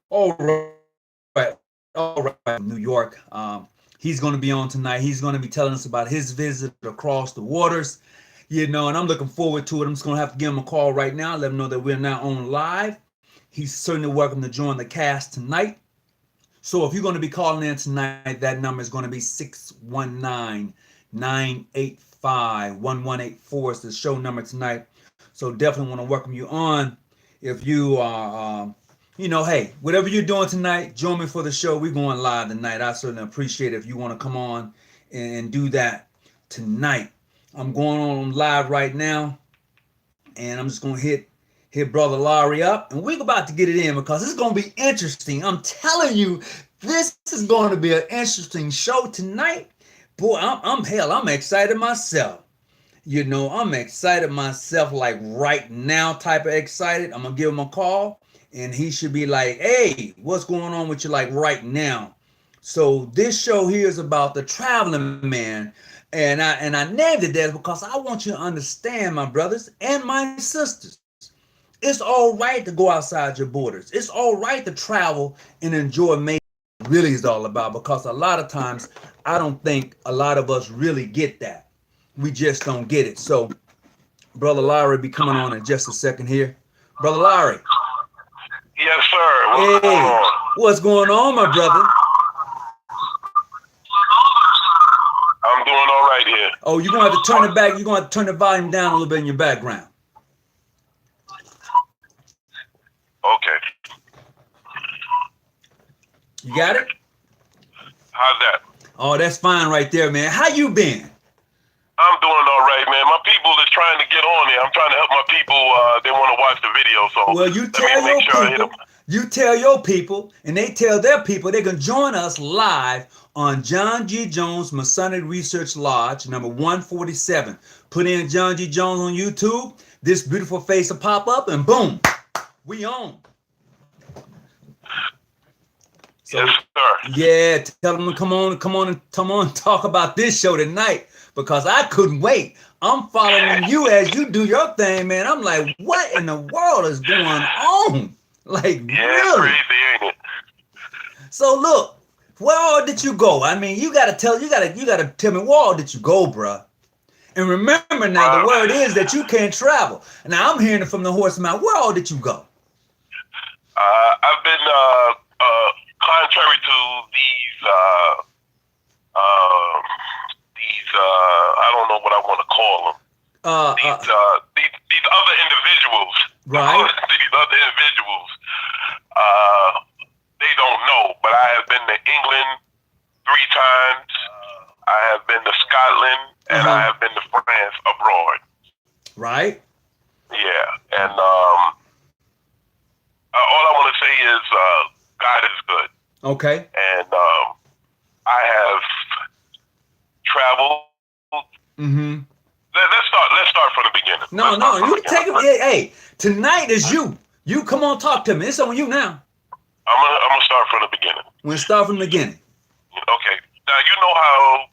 All right. All right. New York. He's going to be on tonight. He's going to be telling us about his visit across the waters. And I'm looking forward to it. I'm just going to have to give him a call right now, let him know that we're now on live. He's certainly welcome to join the cast tonight. So if you're going to be calling in tonight, that number is going to be 619-985-1184. It's the show number tonight. So definitely want to welcome you on. If you are, hey, whatever you're doing tonight, join me for the show. We're going live tonight. I certainly appreciate it if you want to come on and do that tonight. I'm going on live right now, and I'm just going to hit Brother Lowery up, and we're about to get it in because it's going to be interesting. I'm telling you, this is going to be an interesting show tonight. Boy, I'm excited myself. I'm excited myself, like right now, type of excited. I'm gonna give him a call, and he should be like, "Hey, what's going on with you, like right now?" So this show here is about the traveling man, and I named it that because I want you to understand, my brothers and my sisters. It's all right to go outside your borders. It's all right to travel and enjoy maybe really is all about, because a lot of times I don't think a lot of us really get that. We just don't get it. So Brother Lowery be coming on in just a second here. Brother Lowery. Yes, sir. What's going Hey, on? what's going on, my brother? I'm doing all right here. Oh, you're gonna have to turn it back. You're gonna have to turn the volume down a little bit in your background. Okay. You got Okay. it? How's that? Oh, that's fine right there, man. How you been? I'm doing all right, man. My people is trying to get on there. I'm trying to help my people. They want to watch the video, so Well, you let me tell make your sure I hit them. people, and they tell their people they can join us live on John G. Jones Masonic Research Lodge, number 147. Put in John G. Jones on YouTube. This beautiful face will pop up, and boom, we on. Yes, So, sir. yeah, tell them to come on, talk about this show tonight because I couldn't wait. I'm following you as you do your thing, man. I'm like, what in the world is going on? Like, Yeah, it's really? crazy, ain't it? So look, where all did you go? I mean, you gotta tell me where all did you go, bruh? And remember now, the word is that you can't travel. Now I'm hearing it from the horse's mouth. Where all did you go? I've been contrary to these I don't know what I want to call them. Uh, uh, These other individuals. right. According to these other individuals, they don't know. But I have been to England 3 times. I have been to Scotland, and I have been to France abroad. Right. Yeah, and all I want to say is God is good, Okay. and I have traveled. Mm-hmm. Let's start from the beginning. No, you take it. Hey, tonight is you. You come on, talk to me. It's on you now. I'm gonna start from the beginning. We'll start from the beginning. Okay. Now you know how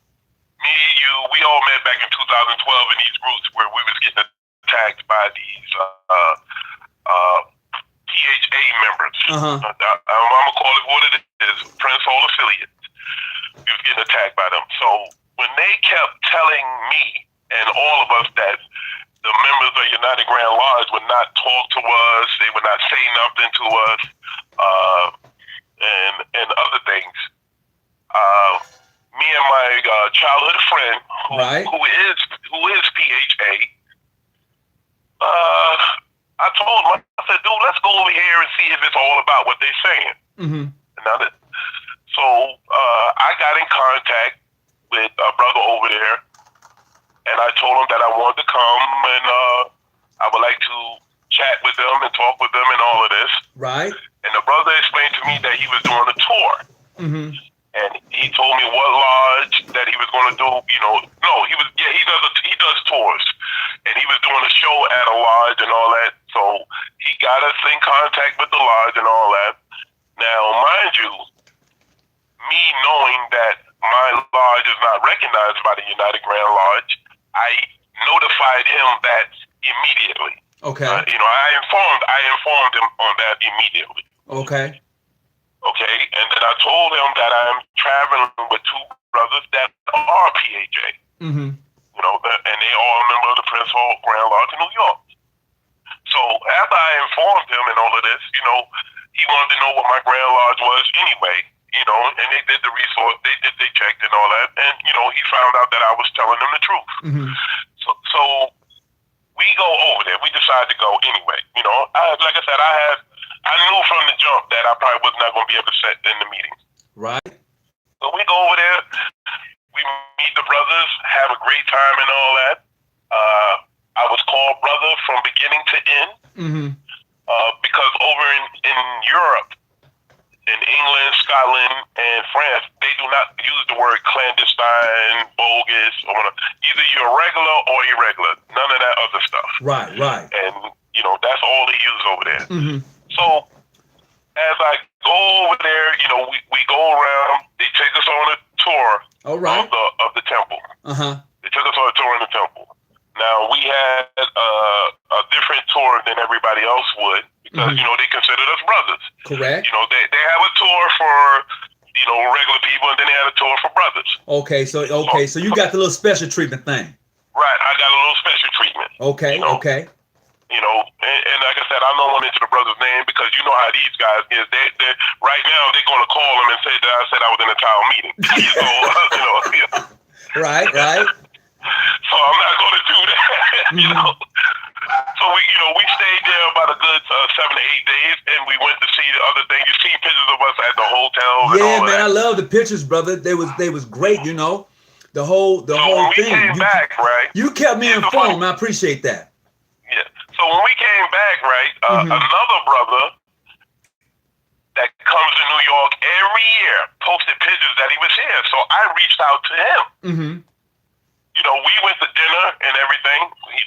me, you, we all met back in 2012 in these groups where we was getting attacked by these PHA members. I'm gonna call it what it is, Prince Hall affiliates. We was getting attacked by them. So when they kept telling me and all of us that the members of United Grand Lodge would not talk to us, they would not say nothing to us, and other things. Me and my childhood friend, who is PHA, I told him, I said, dude, let's go over here and see if it's all about what they're saying. So I got in contact with a brother over there, and I told him that I wanted to come and I would like to chat with them and talk with them and all of this. Right. And the brother explained to me that he was doing a tour. And he told me what lodge that he was going to do. No, he does tours, and he was doing a show at a lodge and all that. So he got us in contact with the lodge and all that. Now, mind you, me knowing that my lodge is not recognized by the United Grand Lodge, I notified him that immediately. Okay. I informed him on that immediately. Okay. I told him that I'm traveling with two brothers that are PAJ. Mm-hmm. You know, and they are a member of the Prince Hall Grand Lodge in New York. So after I informed him and all of this, you know, he wanted to know what my Grand Lodge was anyway. You know, and they did the research, they checked and all that, and you know, he found out that I was telling them the truth. Mm-hmm. So we go over there. We decided to go anyway. You know, like I said, I knew from the jump that I probably was not going to be able to sit in the meetings. Right. So we go over there. We meet the brothers, have a great time and all that. I was called brother from beginning to end. Mm-hmm. Because over in Europe, in England, Scotland, and France, they do not use the word clandestine, bogus, or whatever. Either you're regular or irregular. None of that other stuff. Right. And, you know, that's all they use over there. Mm-hmm. So, as I go over there, you know, we go around. They take us on a tour of the temple. Uh-huh. They took us on a tour in the temple. Now, we had a different tour than everybody else would because, you know, they considered us brothers. Correct. You know, they have a tour for, you know, regular people, and then they had a tour for brothers. Okay, so you got the little special treatment thing. Right, I got a little special treatment. Okay, you know? okay. You know, and like I said, I don't want to mention the brother's name because you know how these guys is. They right now they're going to call him and say that I said I was in a town meeting. So, you know. Right. So I'm not going to do that. You know. So we stayed there about a good 7 to 8 days, and we went to see the other thing. You see pictures of us at the hotel. And Yeah, all man, that. I love the pictures, brother. They was great. You know, the whole when thing. We came back, right? You kept me informed. I appreciate that. Yeah. So when we came back, right, another brother that comes to New York every year posted pictures that he was here. So I reached out to him. Mm-hmm. You know, we went to dinner and everything.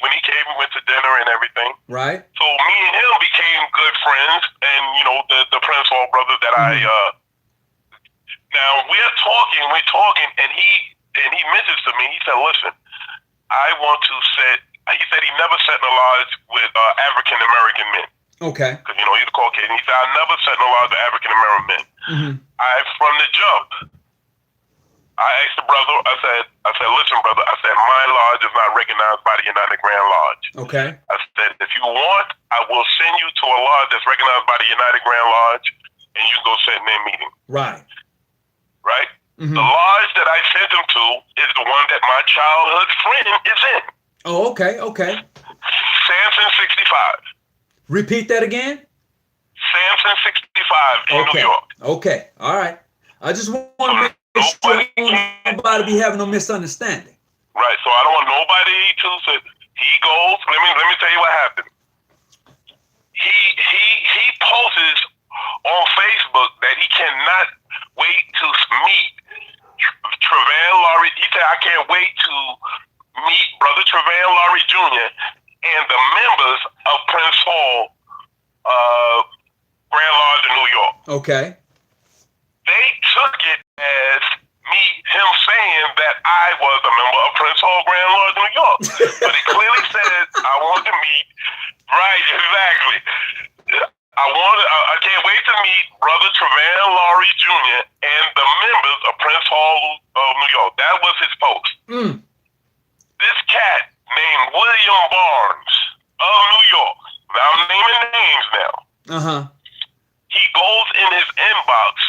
When he came, we went to dinner and everything. Right. So me and him became good friends, and you know, the Prince Hall brother that now we're talking, and he mentions to me. He said, "Listen, I want to sit." He said he never sat in a lodge with African American men. Okay. Because, you know, he's a Caucasian. He said, I never sat in a lodge with African American men. Mm-hmm. From the jump, I asked the brother, I said, listen, brother, I said, my lodge is not recognized by the United Grand Lodge. Okay. I said, if you want, I will send you to a lodge that's recognized by the United Grand Lodge, and you can go sit in their meeting. Right. Right? Mm-hmm. The lodge that I sent him to is the one that my childhood friend is in. Oh, okay. Samson 65. Repeat that again? Samson 65 in New York. Okay. All right. I just want to make sure nobody be having no misunderstanding. Right. So I don't want nobody to say he goes. Let me tell you what happened. He posts on Facebook that he cannot wait to meet Trevand Lowery. He said, I can't wait to meet Brother Trevand Lowery Jr. and the members of Prince Hall Grand Lodge in New York. Okay. They took it as him saying that I was a member of Prince Hall Grand Lodge in New York. But it clearly says I want to meet. Right, exactly. I can't wait to meet Brother Trevand Lowery Jr. and the members of Prince Hall of New York. That was his post. This cat named William Barnes of New York. Now I'm naming names now. Uh-huh. He goes in his inbox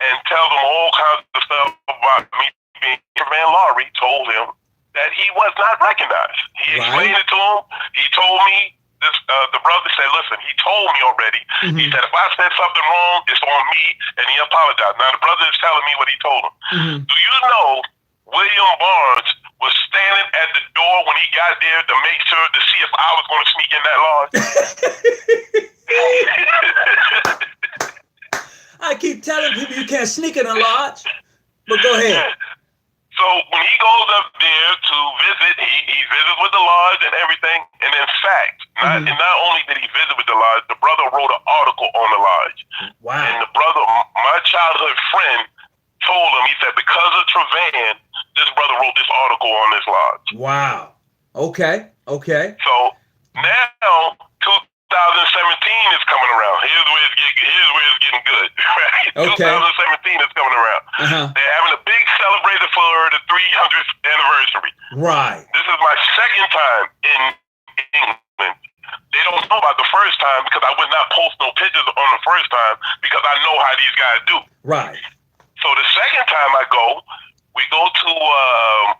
and tells him all kinds of stuff about me being Trevand Lowery told him that he was not recognized. He explained it to him. He told me this. The brother said, "Listen, he told me already." Mm-hmm. He said, "If I said something wrong, it's on me," and he apologized. Now the brother is telling me what he told him. Mm-hmm. Do you know William Barnes was standing at the door when he got there to make sure to see if I was going to sneak in that lodge? I keep telling people you can't sneak in a lodge, but go ahead. Yeah. So when he goes up there to visit, he visits with the lodge and everything. And in fact, not only did he visit with the lodge, the brother wrote an article on the lodge. Wow. And the brother, my childhood friend, told him, he said, because of Trevand, this brother wrote this article on this lodge. Wow. Okay. So now 2017 is coming around. Here's where it's getting good. Right? Okay. 2017 is They're having a big celebration for the 300th anniversary. Right. This is my second time in England. They don't know about the first time because I would not post no pictures on the first time because I know how these guys do. Right. So the second time I go, we go to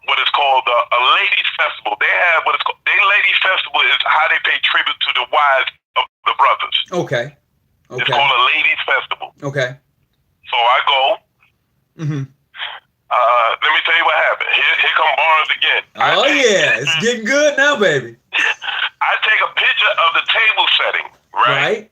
what is called a ladies' festival. They have what is called their ladies' festival is how they pay tribute to the wives of the brothers. Okay. It's called a ladies' festival. Okay. So I go. Mm-hmm. Let me tell you what happened. Here come Barnes again. Oh yeah, it's getting good now, baby. I take a picture of the table setting, right?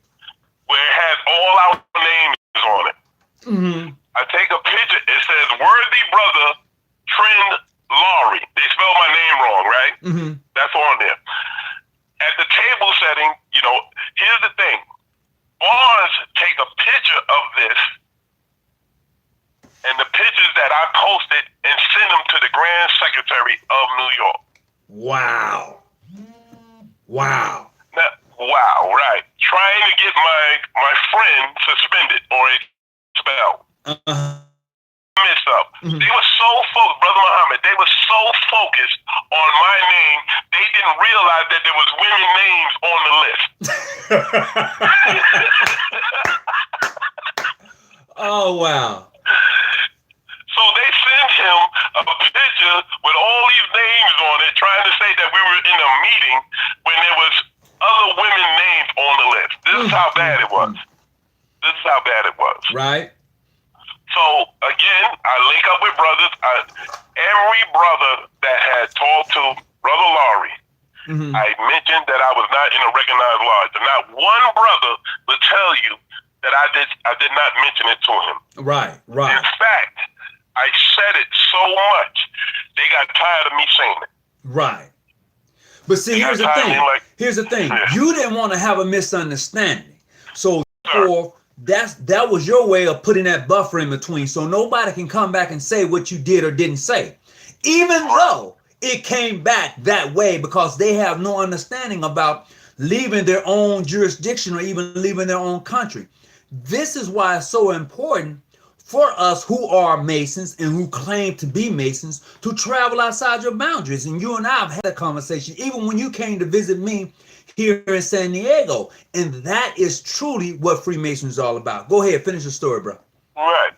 Where it has all our names on it. Mm-hmm. I take a picture. It says "Worthy Brother Trevand Lowery." They spelled my name wrong, right? Mm-hmm. That's on there. At the table setting, here's the thing. Barnes take a picture of this and the pictures that I posted and send them to the Grand Secretary of New York. Wow. Wow. Now, wow, right. Trying to get my friend suspended or expelled. Messed up. Mm-hmm. They were so focused, Brother Muhammad, they were so focused on my name, they didn't realize that there was women names on the list. Oh, wow. So they sent him a picture with all these names on it, trying to say that we were in a meeting when there was other women names on the list. This is how bad it was. This is how bad it was. Right. So again, I link up with brothers. Every brother that had talked to Brother Lowery, I mentioned that I was not in a recognized lodge. And not one brother would tell you that I did not mention it to him. Right. Right. In fact, I said it so much, they got tired of me saying it. Right. But see, here's the thing. Here's the thing. Yeah. You didn't want to have a misunderstanding. So therefore, that was your way of putting that buffer in between so nobody can come back and say what you did or didn't say. Even though it came back that way because they have no understanding about leaving their own jurisdiction or even leaving their own country. This is why it's so important for us who are Masons and who claim to be Masons to travel outside your boundaries. And you and I have had a conversation, even when you came to visit me here in San Diego. And that is truly what Freemasons is all about. Go ahead, finish the story, bro. Right.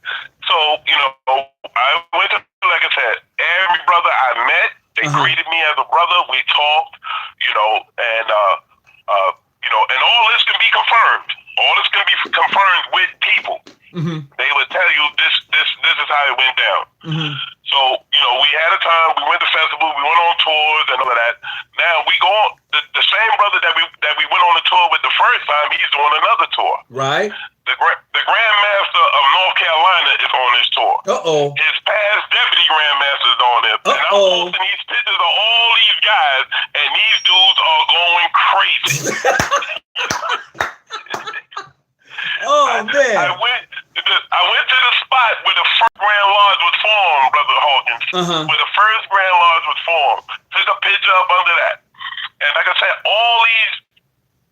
So, I went to, like I said, every brother I met, they greeted me as a brother. We talked, and all this can be confirmed. All this can be confirmed with people. They would tell you this is how it went down. So, we had a time, we went to festival, we went on tours and all of that. Now we go on, the same brother that we went on the tour with the first time, he's doing another tour. Right. The Grand Master of North Carolina is on this tour. His past deputy Grand Master is on there. And I'm posting these pictures of all these guys, and these dudes are going crazy. Man. I went to the spot where the first Grand Lodge was formed, Brother Hawkins. Where the first Grand Lodge was formed. Took a picture up under that. And like I said, all these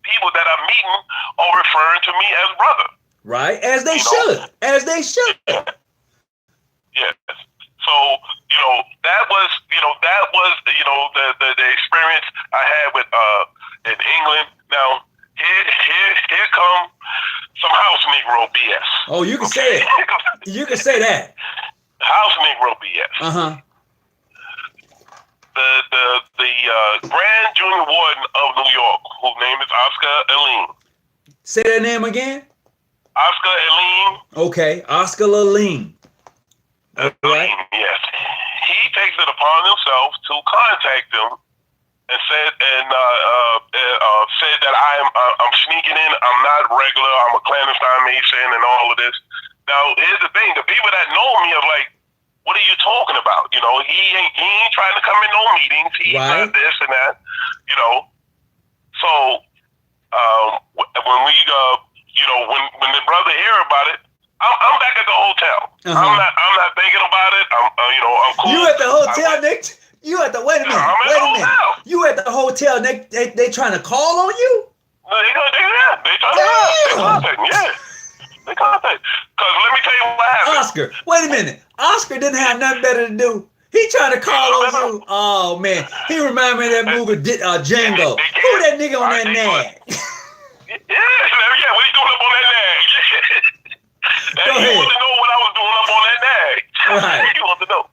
people that I'm meeting are referring to me as brother. Right, as they should. As they should. Yes. So, that was the experience I had with in England. Now, here come some house Negro BS. Oh, you can say it. You can say that. House Negro BS. The Grand Junior Warden of New York, whose name is Oscar Aline. Say that name again. Oscar Aline. Okay, Oscar Aline. Aline, yes. He takes it upon himself to contact them and said that I'm sneaking in. I'm not regular. I'm a clandestine Mason and all of this. Now, here's the thing: the people that know me are like, "What are you talking about?" He ain't trying to come in no meetings. He's not this and that. So when we when the brother hear about it, I'm back at the hotel. I'm not thinking about it. I'm cool. You at the hotel, Nick? You at the wait a minute. You at the hotel, Nick? They trying to call on you? They trying to contact me. Yeah. They contacted. Because let me tell you what happened. Oscar, wait a minute. Oscar didn't have nothing better to do. He tried to call on you. Oh man, he reminded me of that movie Django. Who that nigga on that nag? Yeah, what he doing up on that nag? Go ahead. He wanted to know what I was doing up on that nag. Right. He wanted to know.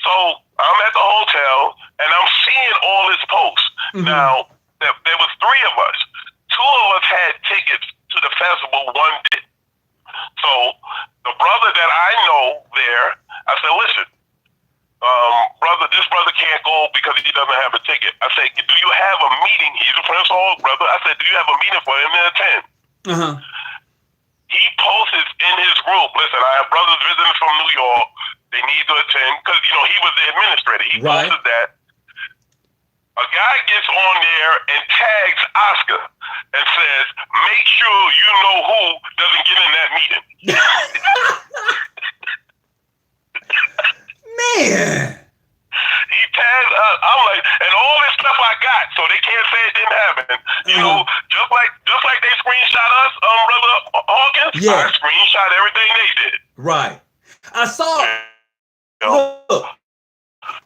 So I'm at the hotel and I'm seeing all his posts. Mm-hmm. Now there was 3 of us. 2 of us had tickets to the festival, 1 did. So the brother that I know there, I said, listen, brother, this brother can't go because he doesn't have a ticket. I said, do you have a meeting? He's a Prince Hall brother. I said, do you have a meeting for him to attend? Uh-huh. He posts in his group, listen, I have brothers visiting from New York. They need to attend because, he was the administrator. He posted that. A guy gets on there and tags Oscar and says, make sure you know who doesn't get in that meeting. Man. He tagged us. I'm like, and all this stuff I got, so they can't say it didn't happen. You know, just like they screenshot us, Brother Hawkins, I screenshot everything they did. Right. I saw look,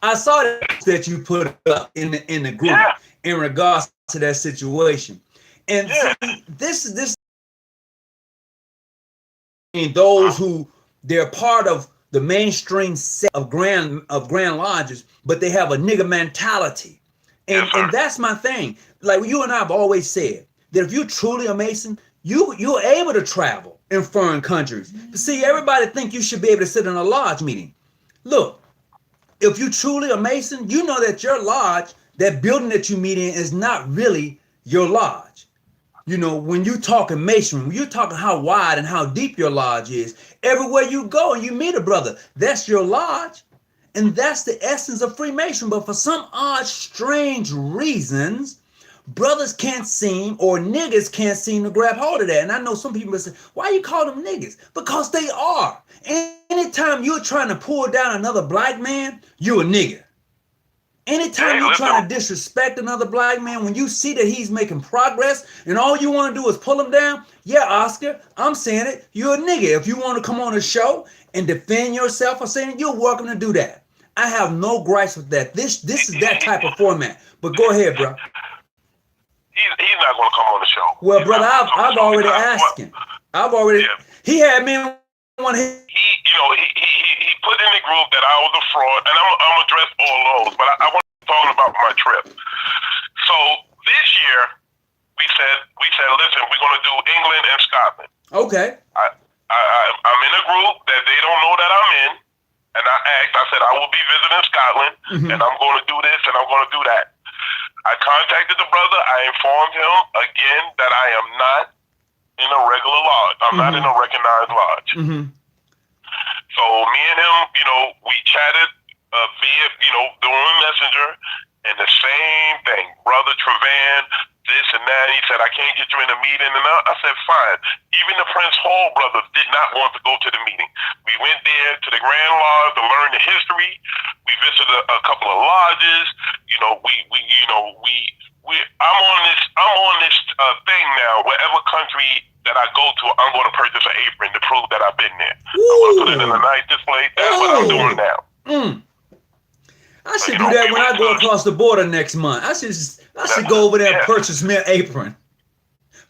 I saw that you put up in the group in regards to that situation. And see, this and those who they're part of the mainstream set of grand lodges, but they have a nigga mentality. And that's my thing. Like you and I have always said that if you're truly a Mason, you're able to travel in foreign countries. But see, everybody think you should be able to sit in a lodge meeting. Look, if you truly a Mason, you know that your lodge, that building that you meet in, is not really your lodge. You know, when you talking Masonry, when you're talking how wide and how deep your lodge is, everywhere you go and you meet a brother, that's your lodge. And that's the essence of Freemason. But for some odd, strange reasons, brothers can't seem, or niggas can't seem to grab hold of that. And I know some people say, why you call them niggas? Because they are. Anytime you're trying to pull down another black man, you a nigga. Anytime you're trying to disrespect another black man, when you see that he's making progress and all you want to do is pull him down, yeah, Oscar, I'm saying it, you're a nigga. If you want to come on the show and defend yourself or saying it, you're welcome to do that. I have no gripes with that. This is that type of format. But go ahead, bro. He's not going to come on the show. Well, brother, I've already asked him. He had me on his. He put in the group that I was a fraud, and I'm address all those. But I want to talk about my trip. So this year we said, listen, we're going to do England and Scotland. Okay. I'm in a group that they don't know that I'm in, and I said I will be visiting Scotland, and I'm going to do this and I'm going to do that. I contacted the brother. I informed him again that I am not in a regular lodge. I'm not in a recognized lodge. So me and him, we chatted via, doing Messenger, and the same thing. Brother Trevand, this and that. He said, I can't get you in a meeting. And I said, fine. Even the Prince Hall brothers did not want to go to the meeting. We went there to the Grand Lodge to learn the history. We visited a couple of lodges. I'm on this thing now. Wherever country that I go to, I'm going to purchase an apron to prove that I've been there. I'm going to put it in a nice display. That's what I'm doing now. I should do that when I go across the border next month. I should go over there and purchase me an apron.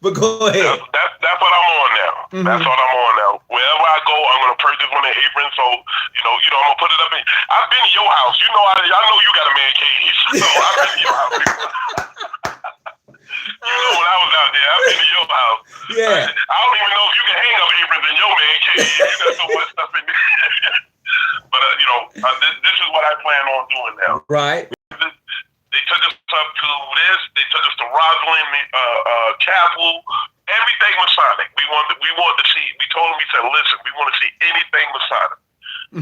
But go ahead. That's what I'm on now. That's what I'm on now. Wherever I go, I'm going to purchase one of the aprons. So, I'm going to put it up in. I've been to your house. I know you got a man cave. So I've been to your house. When I was out there, I've been to your house. Yeah. I don't even know if you can hang up aprons in your man cave. You got so much stuff in there. But, this is what I plan on doing now. Right. They took us up to this. They took us to Rosalind Chapel. Everything Masonic. We wanted to see. We told them, we said, listen, we want to see anything Masonic.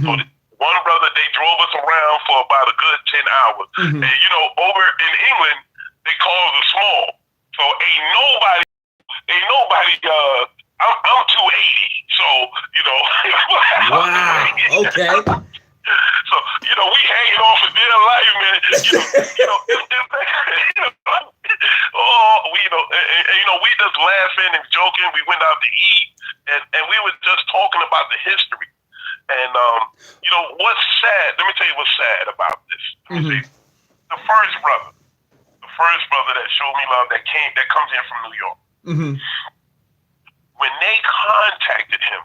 So one brother, they drove us around for about a good 10 hours. And, over in England, they call us small. So ain't nobody, I'm 280. So, Wow. Okay. So, we hanging on for dear life, man. We just laughing and joking. We went out to eat, and about the history. And, you know, what's sad, let me tell you what's sad about this. Let me see. The first brother that showed me love that comes in from New York. When they contacted him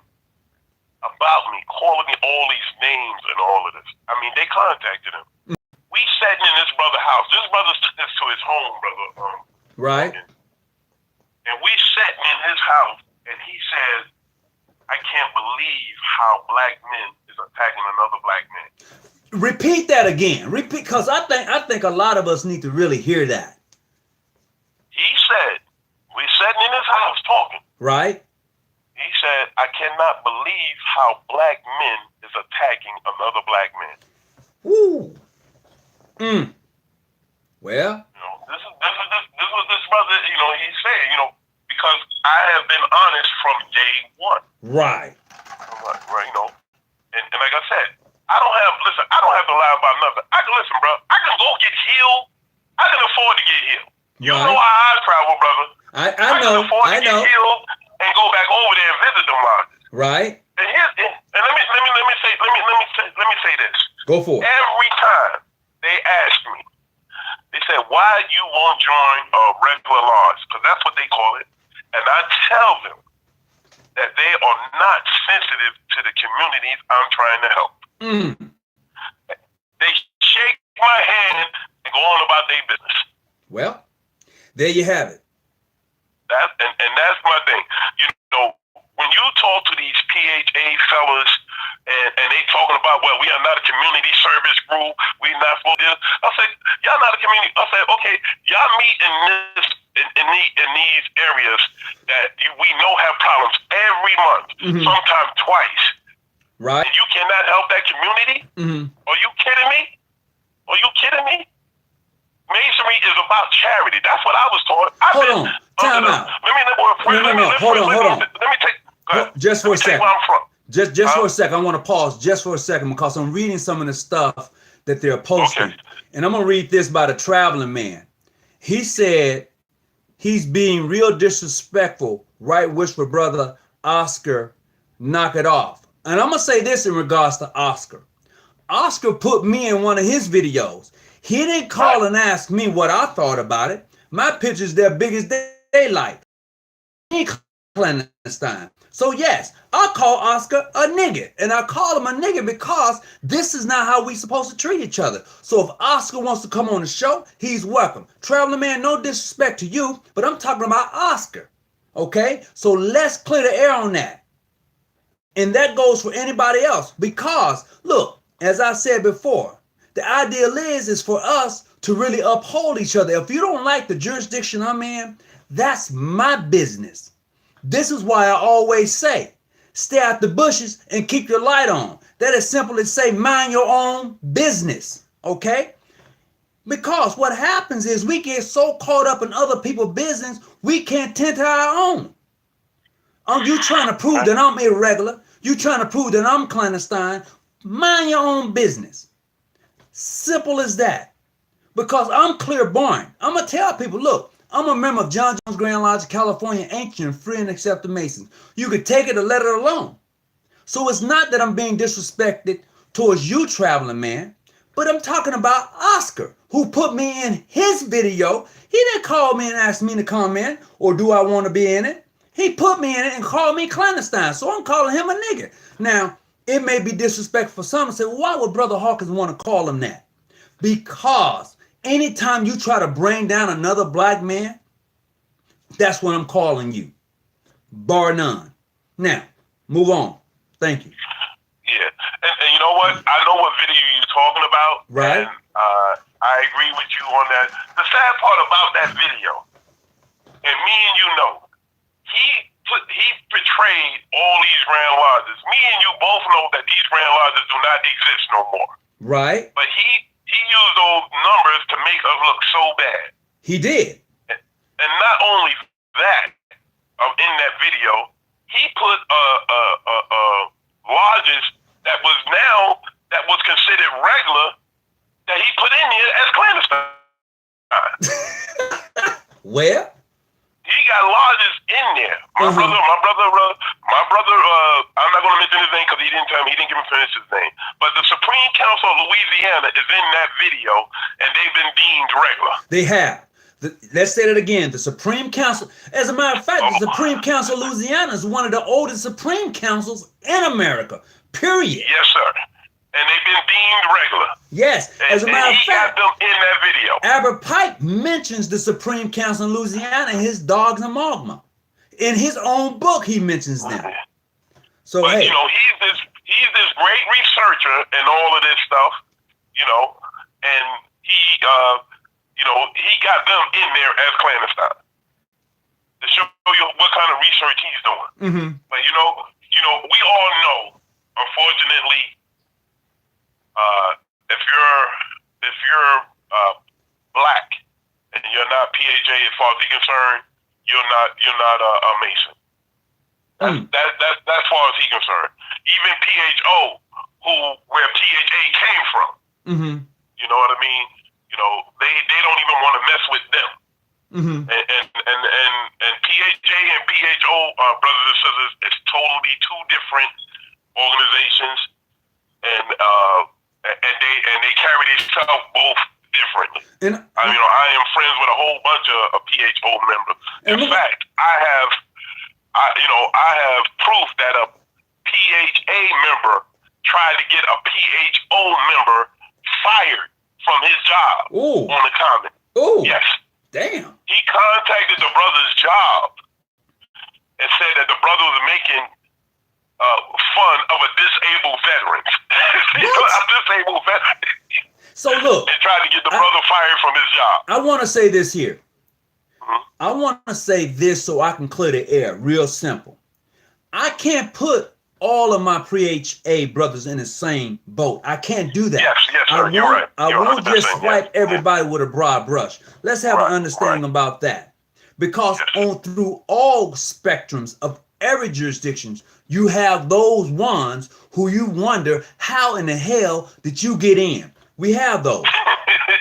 about me, calling me all these names and all of this, I mean, they contacted him. We sat in this brother's house. This brother took us to his home, brother. Right. And we sat in his house, and he said, I can't believe how black men is attacking another black man. Repeat that again. Repeat, because I think a lot of us need to really hear that. He said, we sat in his house talking. Right. He said, I cannot believe how black men is attacking another black man. Woo. Well, you know, this was this brother, you know, he said, you know, because I have been honest from day one. Right. Right, you know. And like I said, I don't have to lie about nothing. I can listen, bro. I can go get healed. I can afford to get healed. You know how I travel, brother. I know. Can afford to get healed and go back over there and visit them lodges. Right. And let me say this. Go for it. Every time they ask me, they say, why you won't join a regular lodge? Because that's what they call it. And I tell them that they are not sensitive to the communities I'm trying to help. They shake my hand and go on about their business. Well, there you have it. And that's my thing. You know, when you talk to these PHA fellas and they talking about, well, we are not a community service group, we're not supposed to, I say, y'all not a community. I say, okay, y'all meet in these areas that we know have problems every month, sometimes twice. Right. And you cannot help that community? Are you kidding me? Are you kidding me? Masonry is about charity. That's what I was taught. Hold on. Time out. Hold on. Let me take. Just for a second. Where I'm from. Just for a second. I want to pause just for a second because I'm reading some of the stuff that they're posting. Okay. And I'm going to read this by the Traveling Man. He said he's being real disrespectful, right? Wish for brother Oscar knock it off. And I'm going to say this in regards to Oscar. Oscar put me in one of his videos. He didn't call and ask me what I thought about it. My pictures, they're big as daylight. He ain't clandestine. So yes, I call Oscar a nigga. And I call him a nigga because this is not how we supposed to treat each other. So if Oscar wants to come on the show, he's welcome. Traveling Man, no disrespect to you, but I'm talking about Oscar. Okay? So let's clear the air on that. And that goes for anybody else. Because, look, as I said before, the ideal is for us to really uphold each other. If you don't like the jurisdiction I'm in, that's my business. This is why I always say, stay out the bushes and keep your light on. That is simple as say, mind your own business, okay? Because what happens is we get so caught up in other people's business, we can't tend to our own. You trying to prove that I'm irregular. You trying to prove that I'm clandestine. Mind your own business. Simple as that. Because I'm clairvoyant. I'm going to tell people, look, I'm a member of John Jones Grand Lodge of California, ancient, free, and accepted Masons. You could take it or let it alone. So it's not that I'm being disrespected towards you, Traveling Man, but I'm talking about Oscar, who put me in his video. He didn't call me and ask me to come in, or do I want to be in it? He put me in it and called me clandestine, so I'm calling him a nigga. Now, it may be disrespectful for some to say, well, why would Brother Hawkins want to call him that? Because anytime you try to bring down another black man, that's what I'm calling you. Bar none. Now, move on. Thank you. Yeah. And you know what? I know what video you're talking about. Right. And I agree with you on that. The sad part about that video, and me and you know, he portrayed all these Grand Lodges. Me and you both know that these Grand Lodges do not exist no more. Right. But he used those numbers to make us look so bad. He did. And not only that, in that video, he put lodges that was considered regular that he put in there as clandestine. Where? He got lodges in there. My brother, I'm not going to mention name because he didn't tell me. He didn't give me finish his name. But the Supreme Council of Louisiana is in that video, and they've been deemed regular. They have. Let's say that again. The Supreme Council, as a matter of fact, the Supreme Council of Louisiana is one of the oldest Supreme Councils in America, period. Yes, sir. And they've been deemed regular. Yes, as a matter of fact, he got them in that video. Albert Pike mentions the Supreme Council in Louisiana in his Dogs and Magma. In his own book, he mentions them. So, but, hey. you know, he's this great researcher and all of this stuff, you know, and he got them in there as clandestine to show you what kind of research he's doing. Mm-hmm. But we all know, unfortunately, if you're black and you're not PHA as far as he's concerned, you're not a Mason. That's as far as he's concerned. Even PHO, where PHA came from. Mm-hmm. You know what I mean? You know, they don't even want to mess with them. Mm-hmm. And PHA and PHO, brothers and sisters, it's totally two different organizations, and they carry themselves both differently. I am friends with a whole bunch of PHO members. In fact, I have proof that a PHA member tried to get a PHO member fired from his job on the comment. Oh, yes. Damn. He contacted the brother's job and said that the brother was making fun of a disabled veteran. A disabled veteran. So look. And tried to get the brother fired from his job. I want to say this here. Mm-hmm. I want to say this so I can clear the air. Real simple. I can't put all of my pre-HA brothers in the same boat. I can't do that. Yes, sir. You're right. I won't just swipe everybody with a broad brush. Let's have an understanding about that. Because through all spectrums of every jurisdictions, you have those ones who you wonder, how in the hell did you get in? We have those.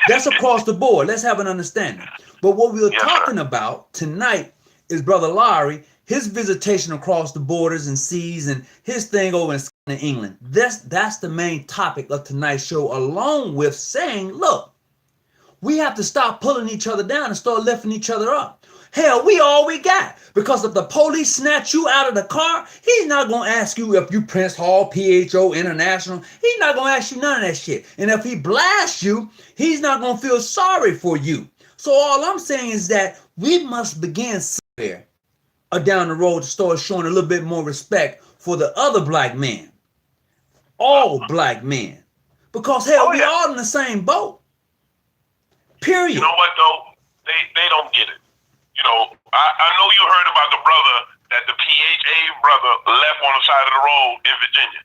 That's across the board. Let's have an understanding. But what we were talking about tonight is Brother Lowery, his visitation across the borders and seas, and his thing over in England. That's the main topic of tonight's show, along with saying, look, we have to stop pulling each other down and start lifting each other up. Hell, we all we got. Because if the police snatch you out of the car, he's not going to ask you if you Prince Hall, PHO, International. He's not going to ask you none of that shit. And if he blasts you, he's not going to feel sorry for you. So all I'm saying is that we must begin somewhere down the road to start showing a little bit more respect for the other black men. All black men. Because hell, we all in the same boat. Period. You know what though? They don't get it. You know, I know you heard about the brother that the PHA brother left on the side of the road in Virginia.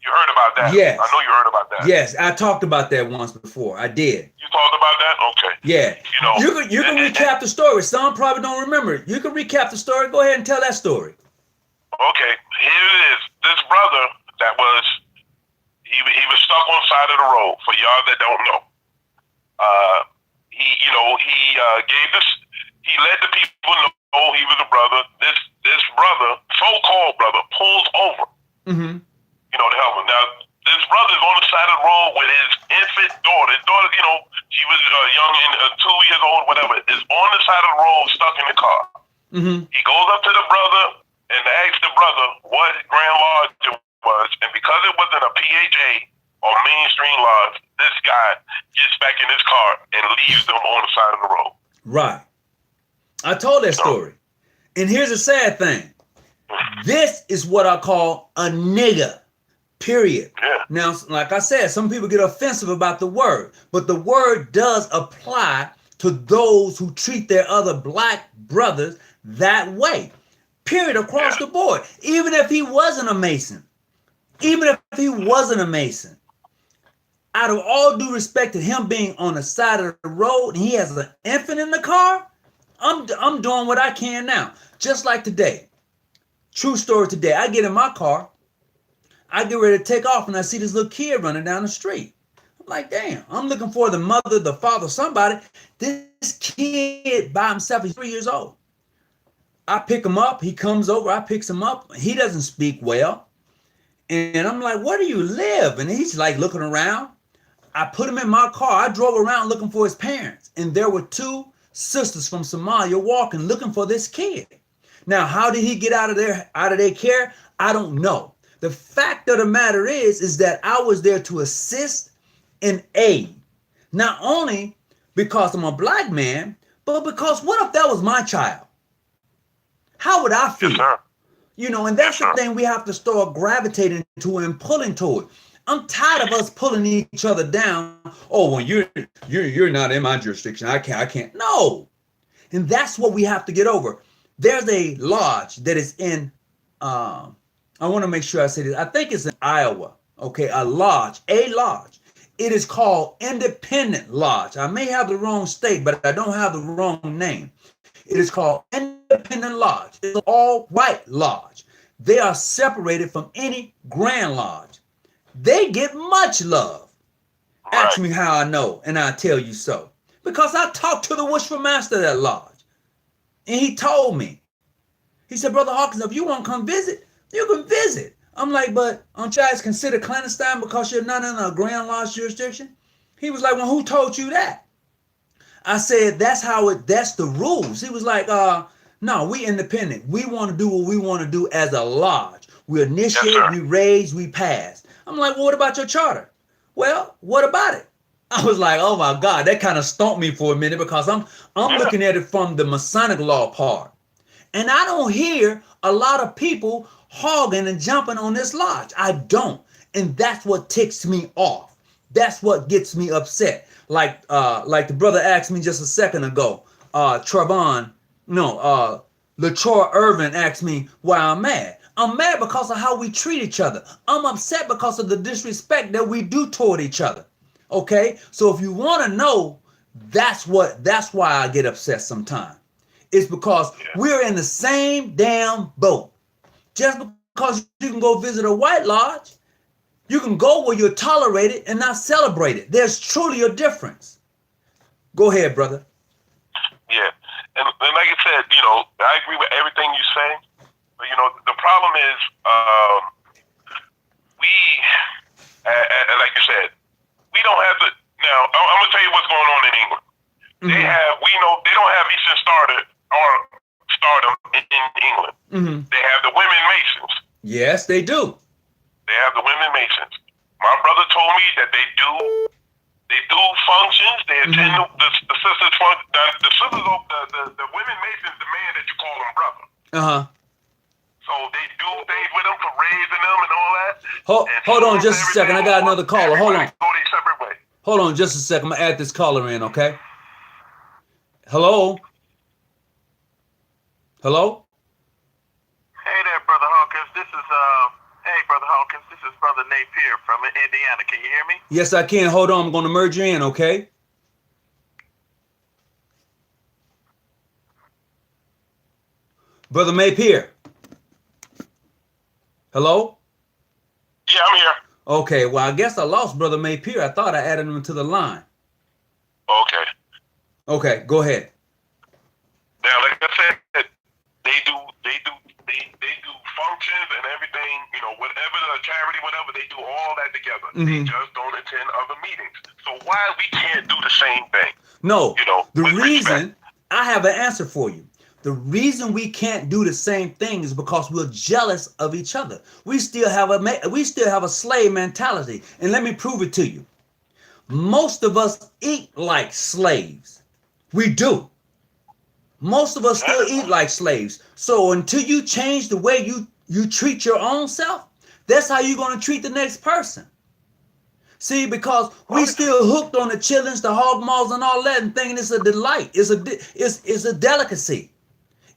You heard about that? Yes. I know you heard about that. Yes, I talked about that once before. I did. You talked about that? Okay. Yeah. You know, you can recap the story. Some probably don't remember it. You can recap the story. Go ahead and tell that story. Okay. Here it is. This brother that was he was stuck on the side of the road. For y'all that don't know, he let the people know he was a brother. This brother, so-called brother, pulls over. Mm-hmm. You know, to help him. Now, this brother's on the side of the road with his infant daughter. His daughter, you know, she was young, 2 years old, whatever, is on the side of the road, stuck in the car. Mm-hmm. He goes up to the brother and asks the brother what Grand Lodge was, and because it wasn't a PHA or mainstream lodge, this guy gets back in his car and leaves them on the side of the road. Right. I told that story. And here's the sad thing. This is what I call a nigga. Period. Yeah. Now, like I said, some people get offensive about the word, but the word does apply to those who treat their other black brothers that way. Period. Across the board. Even if he wasn't a Mason. Even if he wasn't a Mason. Out of all due respect to him being on the side of the road and he has an infant in the car, I'm doing what I can now. Just like today. True story today. I get in my car. I get ready to take off and I see this little kid running down the street. I'm like, damn, I'm looking for the mother, the father, somebody. This kid by himself, he's 3 years old. I pick him up. He comes over. I picks him up. He doesn't speak well. And I'm like, where do you live? And he's like looking around. I put him in my car. I drove around looking for his parents. And there were two sisters from Somalia walking, looking for this kid. Now, how did he get out of their care? I don't know. The fact of the matter is that I was there to assist and aid. Not only because I'm a black man, but because what if that was my child? How would I feel? Yes, sir. You know, and that's the thing we have to start gravitating to and pulling toward. I'm tired of us pulling each other down. Oh, well, you're not in my jurisdiction. I can't. No. And that's what we have to get over. There's a lodge that is in I want to make sure I say this. I think it's in Iowa. Okay, a lodge. It is called Independent Lodge. I may have the wrong state, but I don't have the wrong name. It is called Independent Lodge. It's an all-white lodge. They are separated from any Grand Lodge. They get much love. Right. Ask me how I know, and I'll tell you so. Because I talked to the worship master of that lodge, and he told me. He said, Brother Hawkins, if you want to come visit, you can visit. I'm like, but aren't you guys considered clandestine because you're not in a Grand Lodge jurisdiction? He was like, well, who told you that? I said, that's the rules. He was like, no, we independent. We want to do what we want to do as a lodge. We initiate, yes, we raise, we pass. I'm like, well, what about your charter? Well, what about it? I was like, oh my God, that kind of stumped me for a minute because I'm looking at it from the Masonic law part. And I don't hear a lot of people hogging and jumping on this lodge. I don't. And that's what ticks me off. That's what gets me upset. Like the brother asked me just a second ago, Trevand, Latroy Irvin asked me why I'm mad. I'm mad because of how we treat each other. I'm upset because of the disrespect that we do toward each other. Okay? So if you want to know, that's why I get upset sometimes. It's because we're in the same damn boat. Just because you can go visit a white lodge, you can go where you're tolerated and not celebrated. There's truly a difference. Go ahead, brother. Yeah. And like I said, I agree with everything you say. But, the problem is we, like you said, we don't have to. Now, I'm going to tell you what's going on in England. Mm-hmm. They don't have Eastern Stardom in England. Mm-hmm. They have the women Masons. Yes, they do. They have the women Masons. My brother told me that they do functions. They attend the sisters function. The women Masons demand that you call them brother. So they do things with them, parades and them and all that. Hold on just a second. I got another caller. Hold on. Go their separate way. Hold on just a second. I'm gonna add this caller in, okay? Hello? Hello? Hey there, Brother Hawkins. This is Brother Napier from Indiana. Can you hear me? Yes, I can. Hold on. I'm going to merge you in, okay? Brother Napier. Hello? Yeah, I'm here. Okay. Well, I guess I lost Brother Napier. I thought I added him to the line. Okay. Okay. Go ahead. Now, like I said, they do functions and everything, whatever the charity, whatever, they do all that together. They just don't attend other meetings. So why we can't do the same thing? No, the reason, respect. I have an answer for you. The reason we can't do the same thing is because we're jealous of each other. We still have a slave mentality. And let me prove it to you. Most of us eat like slaves. We do. Most of us still eat like slaves. So until you change the way you treat your own self, that's how you're going to treat the next person. See, because we still hooked on the chillings, the hog maws and all that and thinking it's a delight. It's a delicacy.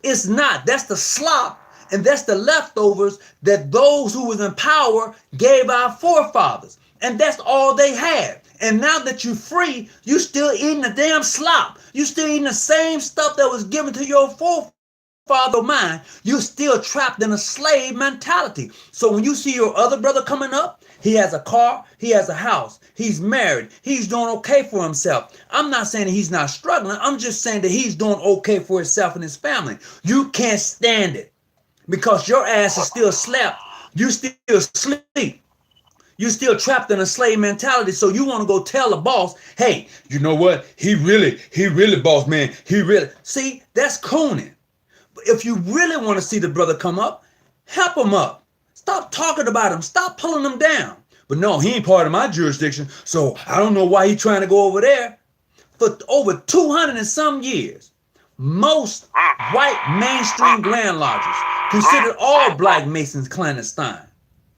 It's not. That's the slop and that's the leftovers that those who was in power gave our forefathers. And that's all they had. And now that you're free, you still eating the damn slop. You still eating the same stuff that was given to your forefather of mine. You're still trapped in a slave mentality. So when you see your other brother coming up, he has a car, he has a house, he's married, he's doing okay for himself. I'm not saying that he's not struggling. I'm just saying that he's doing okay for himself and his family. You can't stand it because your ass is still slapped You still asleep. You're still trapped in a slave mentality. So you want to go tell the boss, hey, you know what? He really, boss man. He really. See, that's cooning. But if you really want to see the brother come up, help him up. Stop talking about him. Stop pulling him down. But no, he ain't part of my jurisdiction. So I don't know why he's trying to go over there. For over 200 and some years, most white mainstream Grand Lodges considered all black Masons clandestine.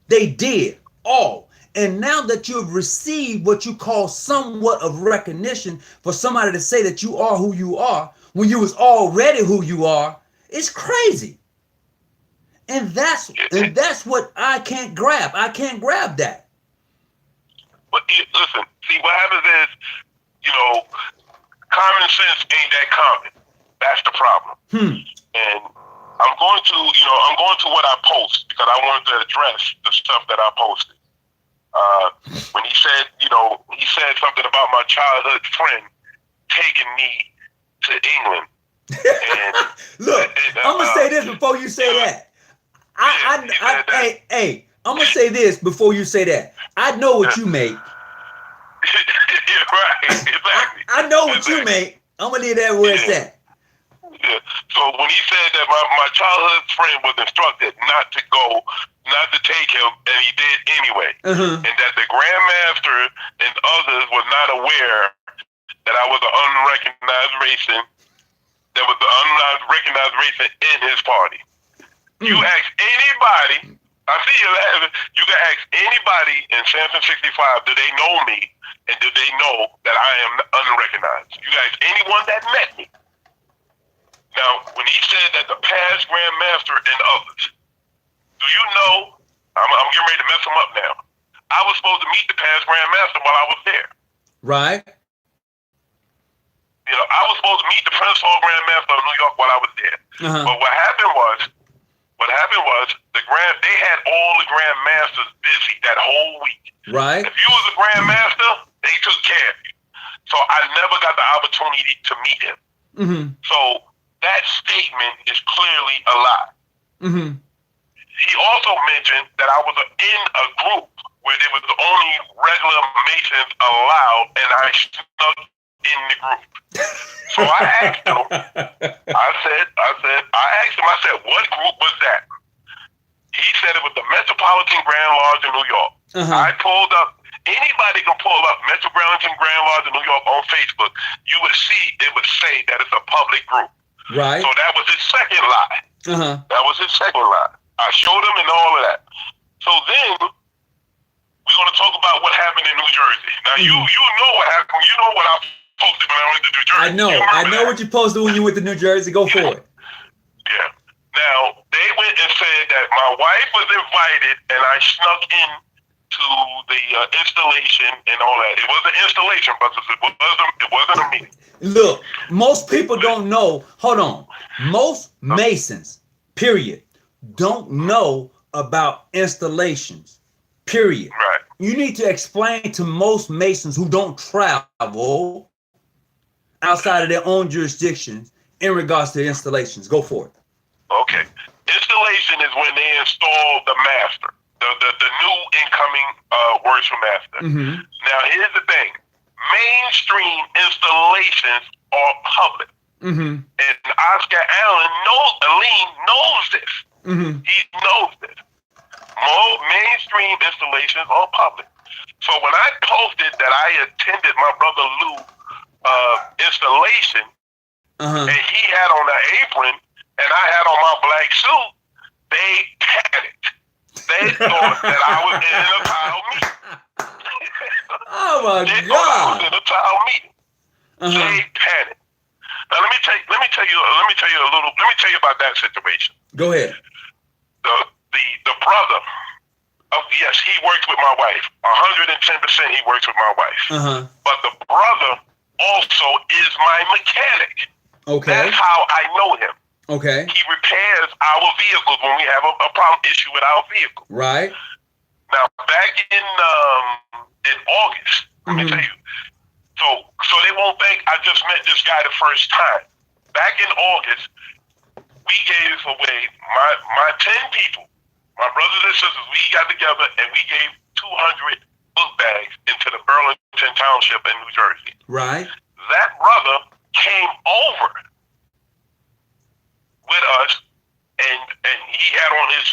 They did, all. And now that you've received what you call somewhat of recognition for somebody to say that you are who you are, when you was already who you are, it's crazy. And that's what I can't grab. I can't grab that. But listen, see what happens is, common sense ain't that common. That's the problem. And I'm going to what I post because I wanted to address the stuff that I posted. When he said, he said something about my childhood friend taking me to England. And, look, I'm gonna say this before you say that. Hey, I'm gonna say this before you say that. I know what you make. Right, exactly. I know what you make. I'm gonna leave that where it's at. Yeah. So when he said that my childhood friend was instructed not to take him, and he did anyway, and that the Grandmaster and others were not aware that I was an unrecognized Mason, there was an unrecognized Mason in his party. You ask anybody, I see you laughing, you can ask anybody in Sanford 65, do they know me, and do they know that I am unrecognized? You guys, anyone that met me. Now, when he said that the past Grandmaster and others, do you know, I'm getting ready to mess him up now. I was supposed to meet the past Grandmaster while I was there. Right. I was supposed to meet the Principal Grandmaster of New York while I was there. But what happened was they had all the Grandmasters busy that whole week. Right. If you was a Grandmaster, they took care of you. So I never got the opportunity to meet him. So that statement is clearly a lie. He also mentioned that I was in a group where there was the only regular Masons allowed, and I snuck in the group. So I asked him, I said, what group was that? He said it was the Metropolitan Grand Lodge in New York. I pulled up, anybody can pull up Metropolitan Grand Lodge in New York on Facebook. You would see, it would say that it's a public group. Right. So that was his second lie. That was his second lie. I showed him and all of that. So then we're going to talk about what happened in New Jersey. Now you know what happened. You know what I posted when I went to New Jersey. I know what you posted when you went to New Jersey. Go for it. Yeah. Now they went and said that my wife was invited and I snuck in to the installation and all that. It was an installation, but it wasn't a meeting. Look, most people don't know. Hold on. Most Masons, period, don't know about installations, period. Right. You need to explain to most Masons who don't travel outside of their own jurisdictions in regards to installations. Go for it. Okay. Installation is when they install the master, the new incoming worship master. Now, here's the thing. Mainstream installations are public. And Oscar Allen knows this. He knows this. More mainstream installations are public. So when I posted that I attended my brother Lou installation, and he had on an apron and I had on my black suit, they panicked. They thought that I was in a tile meeting. Oh my they God! Thought I was in a tile meeting. They panicked. Now let me tell you about that situation. Go ahead. The brother, yes, he works with my wife. 110% he works with my wife. But the brother also is my mechanic. Okay. That's how I know him. Okay. He repairs our vehicles when we have a problem issue with our vehicle. Right. Now back in August, let me tell you. So they won't think I just met this guy the first time. Back in August, we gave away my 10 people My brothers and sisters, we got together and we gave 200 book bags into the Burlington Township in New Jersey. Right. That brother came over with us, and he had on his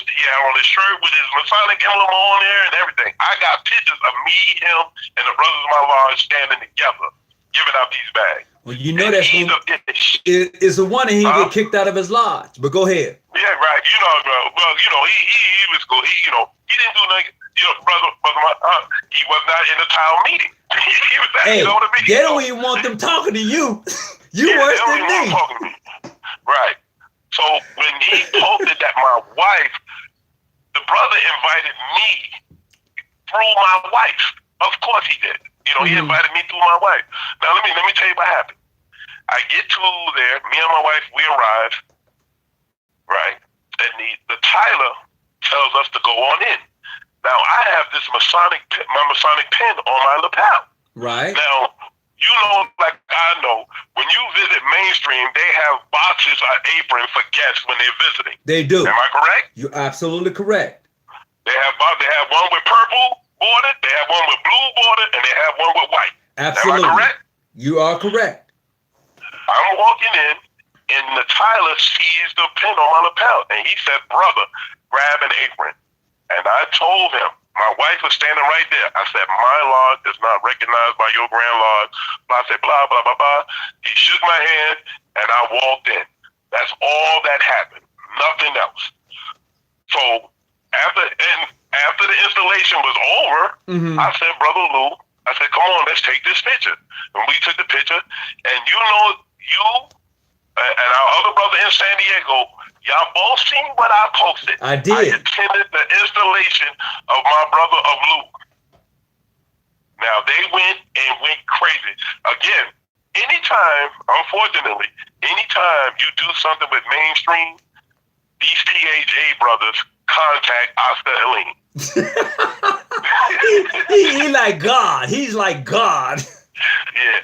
shirt with his Masonic emblem on there and everything. I got pictures of me, him, and the brothers of my lodge standing together, giving out these bags. Well, you know that's it's a wonder he get kicked out of his lodge. But go ahead. Yeah, right. You know, bro. Well, you know, he was cool. He didn't do nothing. You know, brother, he was not in the town meeting. He was at, Hey, you know what I mean? they don't even want them talking to you. You yeah, worse they than don't even me. want to talk to me. Right. So when he posted that my wife, the brother invited me through my wife. Of course he did. You know, he invited me through my wife. Now let me tell you what happened. I get to there, me and my wife, we arrive, right? And the Tyler tells us to go on in. Now I have this my Masonic pin on my lapel. Right. Now, you know, like I know, when you visit Mainstream, they have boxes or apron for guests when they're visiting. They do. Am I correct? You're absolutely correct. They have one with purple bordered, they have one with blue bordered, and they have one with white. Absolutely. Am I correct? You are correct. I'm walking in, and the Tyler sees the pin on my lapel, and he said, "Brother, grab an apron." And I told him, my wife was standing right there. I said, "My lodge is not recognized by your grand lodge." I said, blah, blah, blah, blah. He shook my hand, and I walked in. That's all that happened. Nothing else. So after the installation was over, I said, "Brother Lou," I said, "Come on, let's take this picture." And we took the picture, and you know, you and our other brother in San Diego, y'all both seen what I posted. I did. I attended the installation of my brother of Luke. Now they went crazy. Again, unfortunately, anytime you do something with Mainstream, these PHA brothers contact Oscar Elaine. he like God. He's like God. Yeah.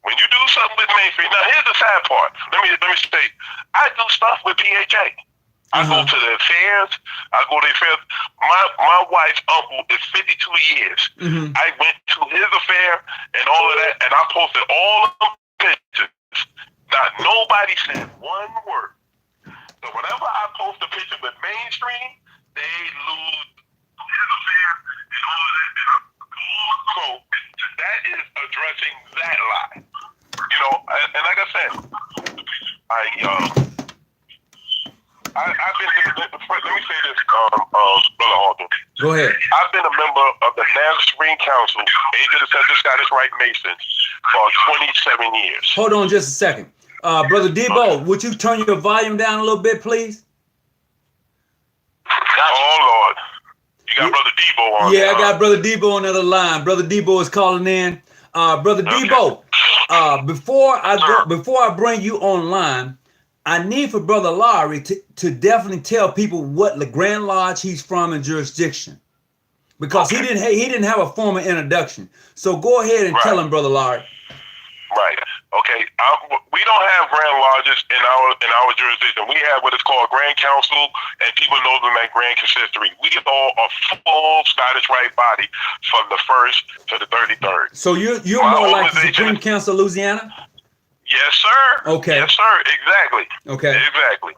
When you do something with Mainstream, now here's the sad part. Let me say, I do stuff with PHA. I go to the affairs. My wife's uncle is 52 years. I went to his affair and all of that, and I posted all of the pictures. Not nobody said one word. So whenever I post a picture with Mainstream, they lose his affair and all of that. So that is addressing that lie. You know, and like I said, I've been, let me say this, Brother Alden. Go ahead. I've been a member of the Nazarene Council, Agent of the Scottish Rite Masons, for 27 years. Hold on just a second. Brother Debo, would you turn your volume down a little bit, please? Oh, Lord. You got Brother Debo on. Yeah, I got Brother Debo on the other line. Brother Debo is calling in. Brother Debo, before I bring you online, I need for Brother Lowery to definitely tell people what the Grand Lodge he's from and jurisdiction, because he didn't have a formal introduction. So go ahead and tell him, Brother Lowery. Right. Okay. We don't have Grand Lodges in our jurisdiction. We have what is called Grand Council, and people know them as Grand Consistory. We are a full Scottish Rite body from the 1st to the 33rd. So you're more like the Supreme Council of Louisiana? Yes, sir. Okay. Yes, sir. Exactly. Okay. Exactly.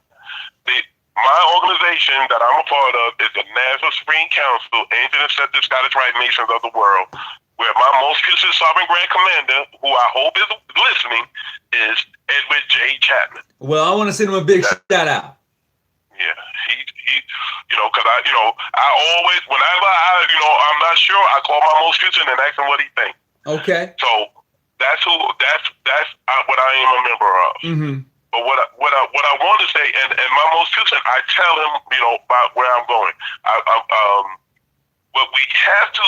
My organization that I'm a part of is the National Supreme Council, Ancient Accepted Scottish Rite Masons of the World, where my most future Sovereign Grand Commander, who I hope is listening, is Edward J. Chapman. Well, I want to send him a big shout out. Yeah, he, because I always, whenever I'm not sure, I call my most future and ask him what he thinks. Okay. So that's what I am a member of. But what I want to say, and my most future, I tell him, about where I'm going. What we have to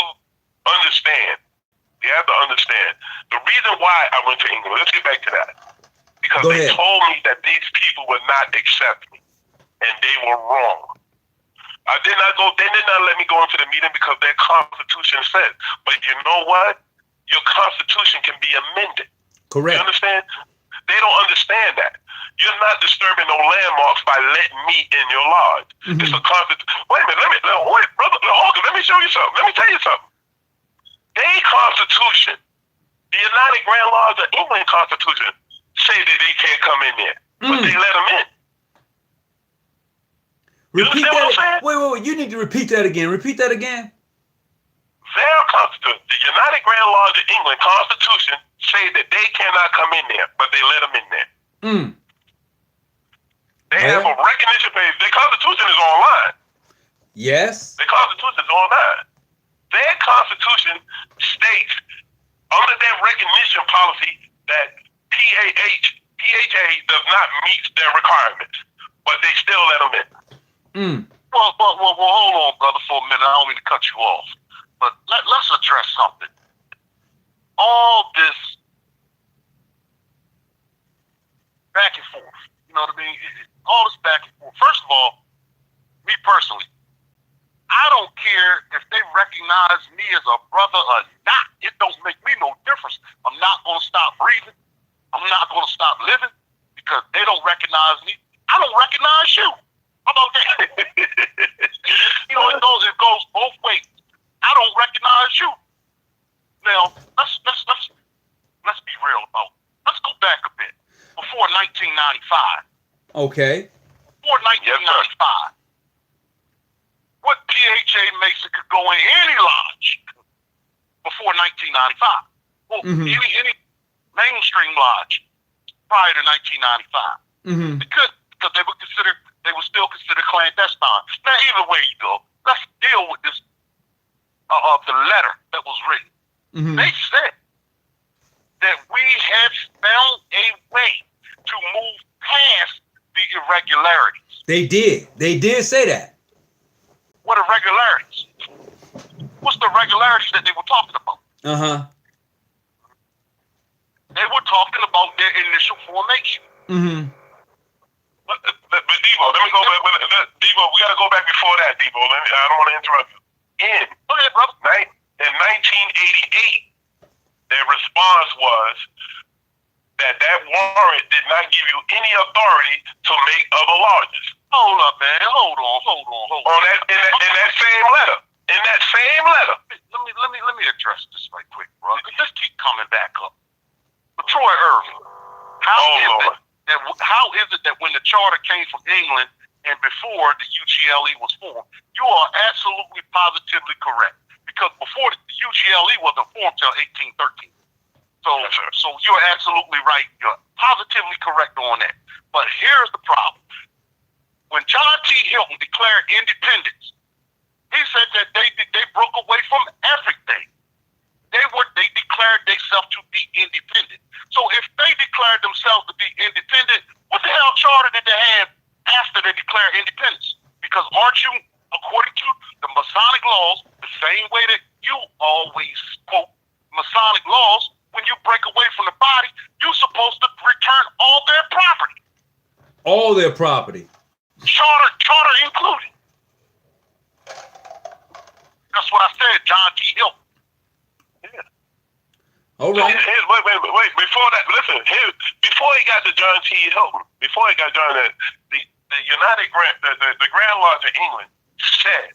understand, the reason why I went to England. Let's get back to that, because they told me that these people would not accept me, and they were wrong. They did not let me go into the meeting because their constitution said. But you know what? Your constitution can be amended. Correct. You understand? They don't understand that. You're not disturbing no landmarks by letting me in your lodge. Mm-hmm. It's a constitution. Wait a minute. Wait, brother Hawkins, let me show you something. Let me tell you something. Their constitution, the United Grand Lodge of England Constitution, say that they can't come in there, but they let them in. Repeat that. Wait. You need to repeat that again. Repeat that again. Their constitution, the United Grand Lodge of England Constitution, say that they cannot come in there, but they let them in there. They have a recognition page. Their constitution is online. Yes. Their constitution is online. Their constitution states under their recognition policy that PHA does not meet their requirements, but they still let them in. Well, hold on, brother, for a minute. I don't mean to cut you off, but let's address something. All this back and forth, you know what I mean? All this back and forth. First of all, me personally, I don't care if they recognize me as a brother or not. It don't make me no difference. I'm not going to stop breathing. I'm not going to stop living because they don't recognize me. I don't recognize you. How about that? You know, it goes both ways. I don't recognize you. Now, let's be real about it. Let's go back a bit. Before 1995. Okay. Before 1995. What PHA Mason could go in any lodge before 1995? Well, any mainstream lodge prior to 1995. Because they were still considered clandestine. Now, either way you go, let's deal with this of the letter that was written. They said that we have found a way to move past the irregularities. They did say that. What irregularities? What's the irregularities that they were talking about? They were talking about their initial formation. But Debo, let me go back. Debo, we got to go back before that, Debo. I don't want to interrupt you. Go ahead, brother. In 1988, their response was that warrant did not give you any authority to make other lodges. Hold up, man. Hold on. In that same letter. Let me address this right quick, bro. Just keep coming back up. But Troy Irving, how is it that when the charter came from England and before the UGLE was formed, you are absolutely positively correct. Because before the UGLE wasn't formed till 1813. So you're absolutely right. You're positively correct on that. But here's the problem. When John T. Hilton declared independence, he said that they broke away from everything. They declared themselves to be independent. So if they declared themselves to be independent, what the hell charter did they have after they declared independence? Because aren't you, according to the Masonic laws, the same way that you always quote Masonic laws, when you break away from the body, you're supposed to return all their property. All their property. Charter included. That's what I said, John T. Hilton. Yeah. All right. Wait. Before that, listen. Before he got to John T. Hilton, the United the Grand Lodge of England said,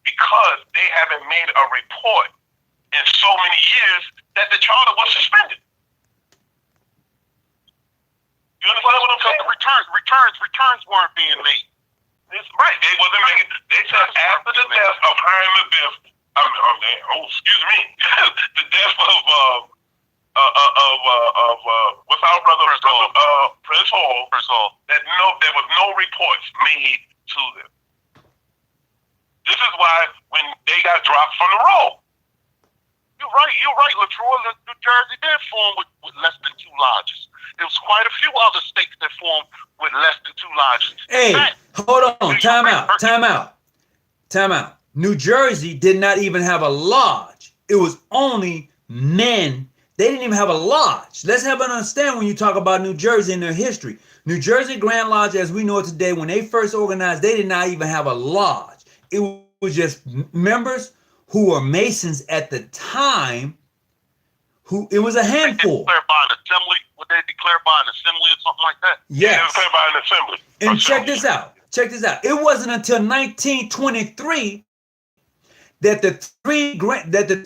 because they haven't made a report in so many years that the charter was suspended. You understand what I'm saying? Returns weren't being made. That's right. They wasn't making. They said after the death of Hiram Abiff, excuse me, the death of what's our brother Prince Hall, that there was no reports made to them. This is why when they got dropped from the roll. You're right, LaTroy. New Jersey did form with less than 2 lodges. There was quite a few other states that formed with less than 2 lodges. Hey, hold on. Time out. New Jersey did not even have a lodge. It was only men. They didn't even have a lodge. Let's have an understanding when you talk about New Jersey and their history. New Jersey Grand Lodge, as we know it today, when they first organized, they did not even have a lodge. It was just members who were Masons at the time. It was a handful. They declared by an assembly. What they declared by an assembly or something like that? Yes. Yeah, it was declared by an assembly. And check this out. Check this out. It wasn't until 1923 that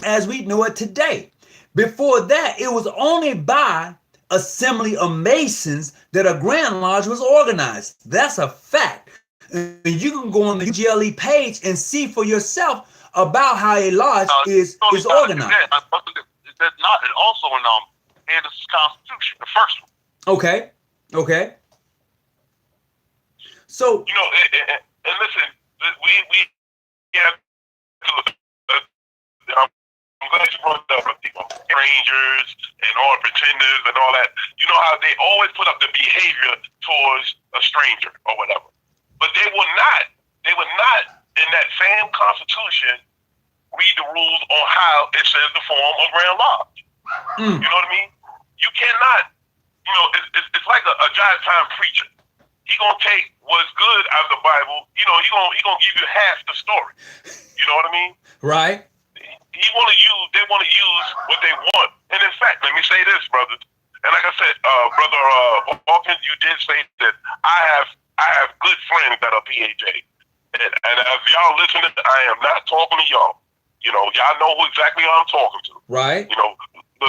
as we know it today. Before that, it was only by assembly of Masons that a Grand Lodge was organized. That's a fact. And you can go on the UGLE page and see for yourself about how a lodge is organized. That's not, and also in Anderson's Constitution, the first one. Okay. Okay. So you know, and listen, we have to. I'm glad you brought it up, people. Strangers and all pretenders and all that. You know how they always put up the behavior towards a stranger or whatever, but they would not in that same Constitution read the rules on how it says the form of Grand Lodge. You know what I mean? You cannot. You know, it's like a giant-time preacher. He gonna take what's good out of the Bible. You know, he gonna give you half the story. You know what I mean? right. They want to use what they want. And in fact, let me say this, brothers. And like I said, brother Hawkins, you did say that I have good friends that are PHA. And as y'all listening, I am not talking to y'all. You know, y'all know who exactly I'm talking to. Right. You know,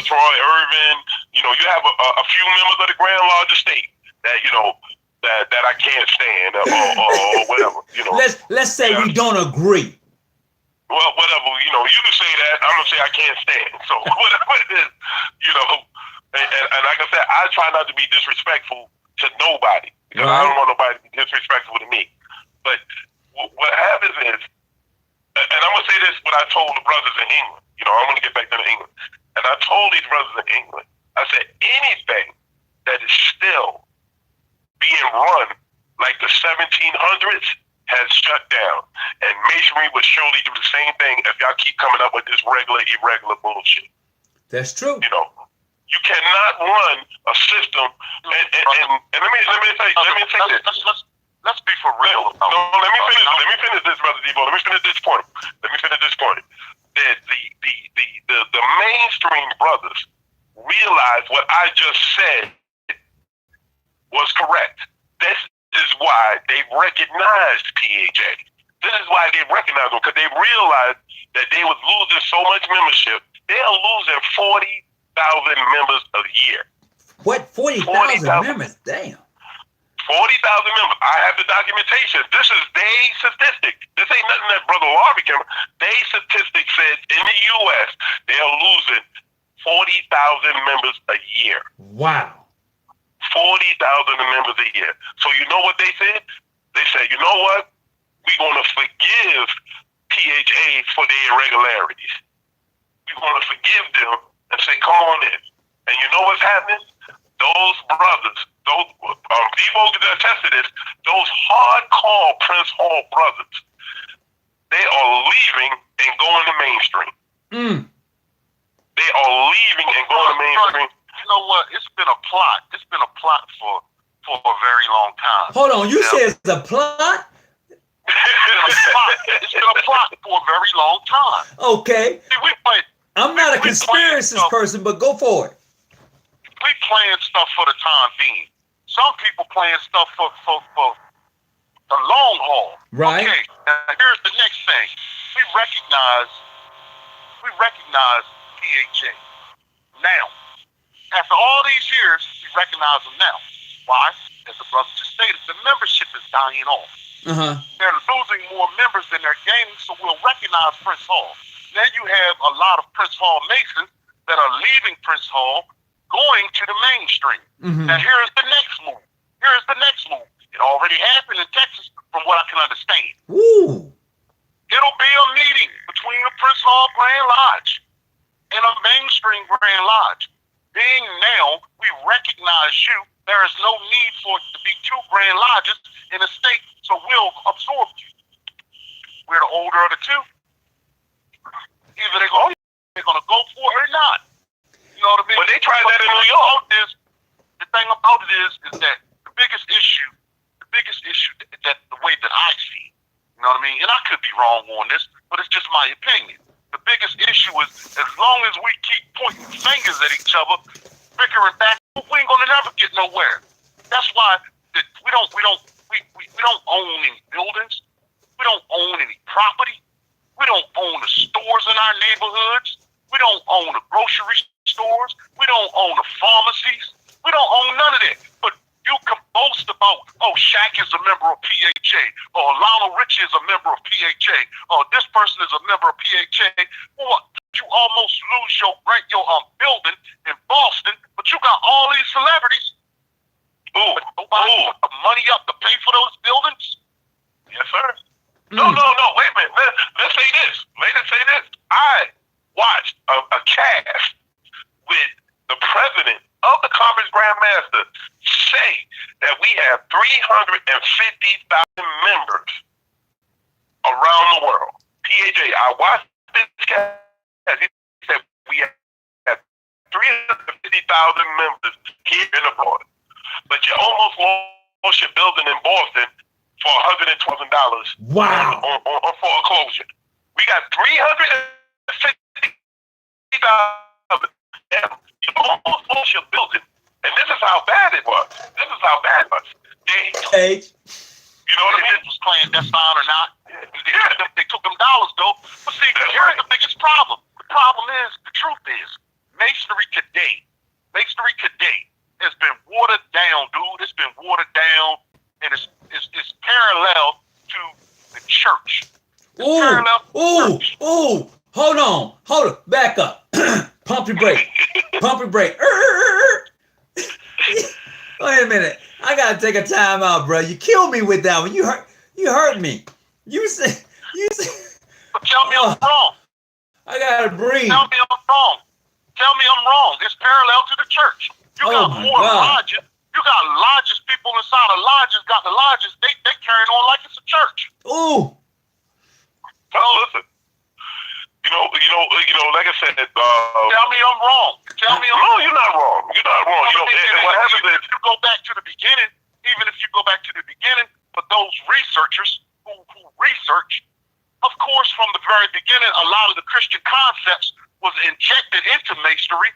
Troy Irvin. You know, you have a few members of the Grand Lodge estate that you know that I can't stand or whatever. You know. Let's say we don't agree. Well, whatever, you know, you can say that. I'm gonna say I can't stand. So whatever it is, you know, and like I said, I try not to be disrespectful to nobody because I don't want nobody to be disrespectful to me. But what happens is, and I'm gonna say this: what I told the brothers in England. You know, I'm gonna get back to England, and I told these brothers in England, I said anything that is still being run like the 1700s. Has shut down, and masonry would surely do the same thing if y'all keep coming up with this irregular bullshit. That's true. You know, you cannot run a system. And let me say this. Let's be for real. Let me finish this, brother Debo. Let me finish this point. That the mainstream brothers realize what I just said was correct. This is why they recognized PHA. This is why they recognized them, because they realized that they was losing so much membership. They are losing 40,000 members a year. What? 40,000 members? Damn. 40,000 members. I have the documentation. This is their statistic. This ain't nothing that Brother Lowery can. Their statistic says in the U.S. they are losing 40,000 members a year. Wow. 40,000 members a year. So you know what they said? They said, you know what? We're going to forgive PHA for their irregularities. We're going to forgive them and say, come on in. And you know what's happening? Those brothers, Debo can attest to this, those hardcore Prince Hall brothers, they are leaving and going to mainstream. They are leaving and going to mainstream. You know what? It's been a plot. It's been a plot for a very long time. Hold on, you said it's a plot? It's been a plot for a very long time. Okay. See, I'm not a conspiracist person, but go for it. We playing stuff for the time being. Some people playing stuff for the long haul. Right. Okay. Now here's the next thing. We recognize PHA now. After all these years, we recognize them now. Why? As the brother just stated, the membership is dying off. They're losing more members than they're gaining, so we'll recognize Prince Hall. Then you have a lot of Prince Hall Masons that are leaving Prince Hall, going to the mainstream. Now here's the next move. It already happened in Texas, from what I can understand. Woo. It'll be a meeting between the Prince Hall Grand Lodge and a mainstream Grand Lodge. Being now, we recognize you. There is no need for it to be two Grand Lodges in a state, so we'll absorb you. We're the older of the two. Either they're going to go for it or not. You know what I mean? But they tried that in New York. The thing about it is that the biggest issue that the way that I see, you know what I mean? And I could be wrong on this, but it's just my opinion. The biggest issue is as long as we keep pointing fingers at each other, bickering back we ain't gonna never get nowhere. That's why we don't own any buildings. We don't own any property. We don't own the stores in our neighborhoods. We don't own the grocery stores. We don't own the pharmacies. We don't own none of that. But you can boast about, oh, Shaq is a member of PHA, or Lionel Richie is a member of PHA, or this person is a member of PHA. Well, you almost lose your building in Boston, but you got all these celebrities. Nobody put the money up to pay for those buildings. Yes, sir. No, wait a minute. Let's say this. Let's say this. I watched a cast with the president of the Conference Grandmaster say that we have 350,000 members around the world. PHA, I watched this cast. He said we have 350,000 members here in abroad. But you almost lost your building in Boston for $112,000. Wow. Or for a closure. We got 350,000. You almost lost your building. And this is how bad it was. This is how bad it was. Hey. You know what I mean? This was clandestine or not. They took them dollars, though. But see, here's the biggest problem. The problem is, the truth is, masonry today has been watered down, dude. It's been watered down, and it's parallel to the church. Hold on. Back up. Pump your brake. Wait a minute. I gotta take a time out, bro. You killed me with that one. You hurt me. You said. But tell me I'm wrong. I gotta breathe. Tell me I'm wrong. It's parallel to the church. You got more lodges. You got lodges. People inside of lodges got the lodges. They carrying on like it's a church. Ooh. Well, listen. You know, like I said, tell me I'm wrong. No, you're not wrong. You're not wrong. You know, what happens is, if you go back to the beginning, for those researchers who research, of course, from the very beginning, a lot of the Christian concepts was injected into masonry.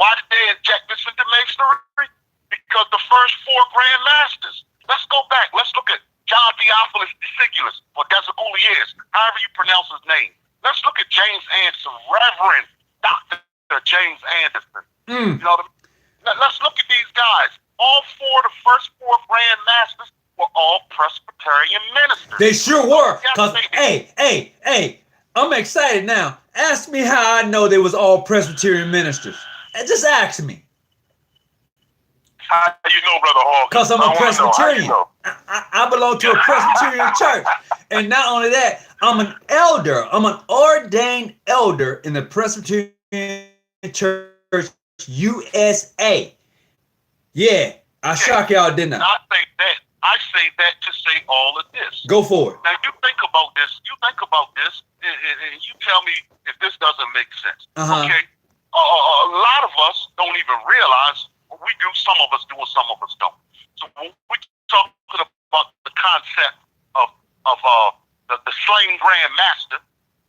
Why did they inject this into masonry? Because the first four Grand Masters. Let's go back. Let's look at John Theophilus DeSigulus, or Desigulier's, however you pronounce his name. Let's look at James Anderson, Reverend Dr. James Anderson. You know what I mean? Let's look at these guys. All the first four Grand Masters were all Presbyterian ministers. They sure were. Cause hey, I'm excited now. Ask me how I know they was all Presbyterian ministers. Just ask me. How you know, Brother Hawk? Because I'm a Presbyterian. I belong to a Presbyterian church. And not only that, I'm an elder. I'm an ordained elder in the Presbyterian Church USA. Yeah, I shock y'all, didn't I? I say that to say all of this. Go for it. Now you think about this, and you tell me if this doesn't make sense. Okay? A lot of us don't even realize what we do. Some of us do and some of us don't. So when we're talking about the concept of the slain Grand Master,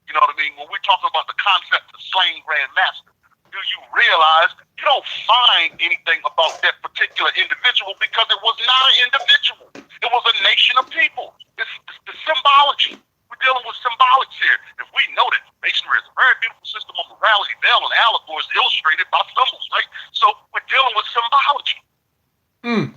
you know what I mean? When we're talking about the concept of slain Grand Master, do you realize you don't find anything about that particular individual because it was not an individual. It was a nation of people. It's the symbology. We're dealing with symbolics here. If we know that masonry is a very beautiful system of morality, veil and allegories illustrated by symbols, right? So we're dealing with symbology. I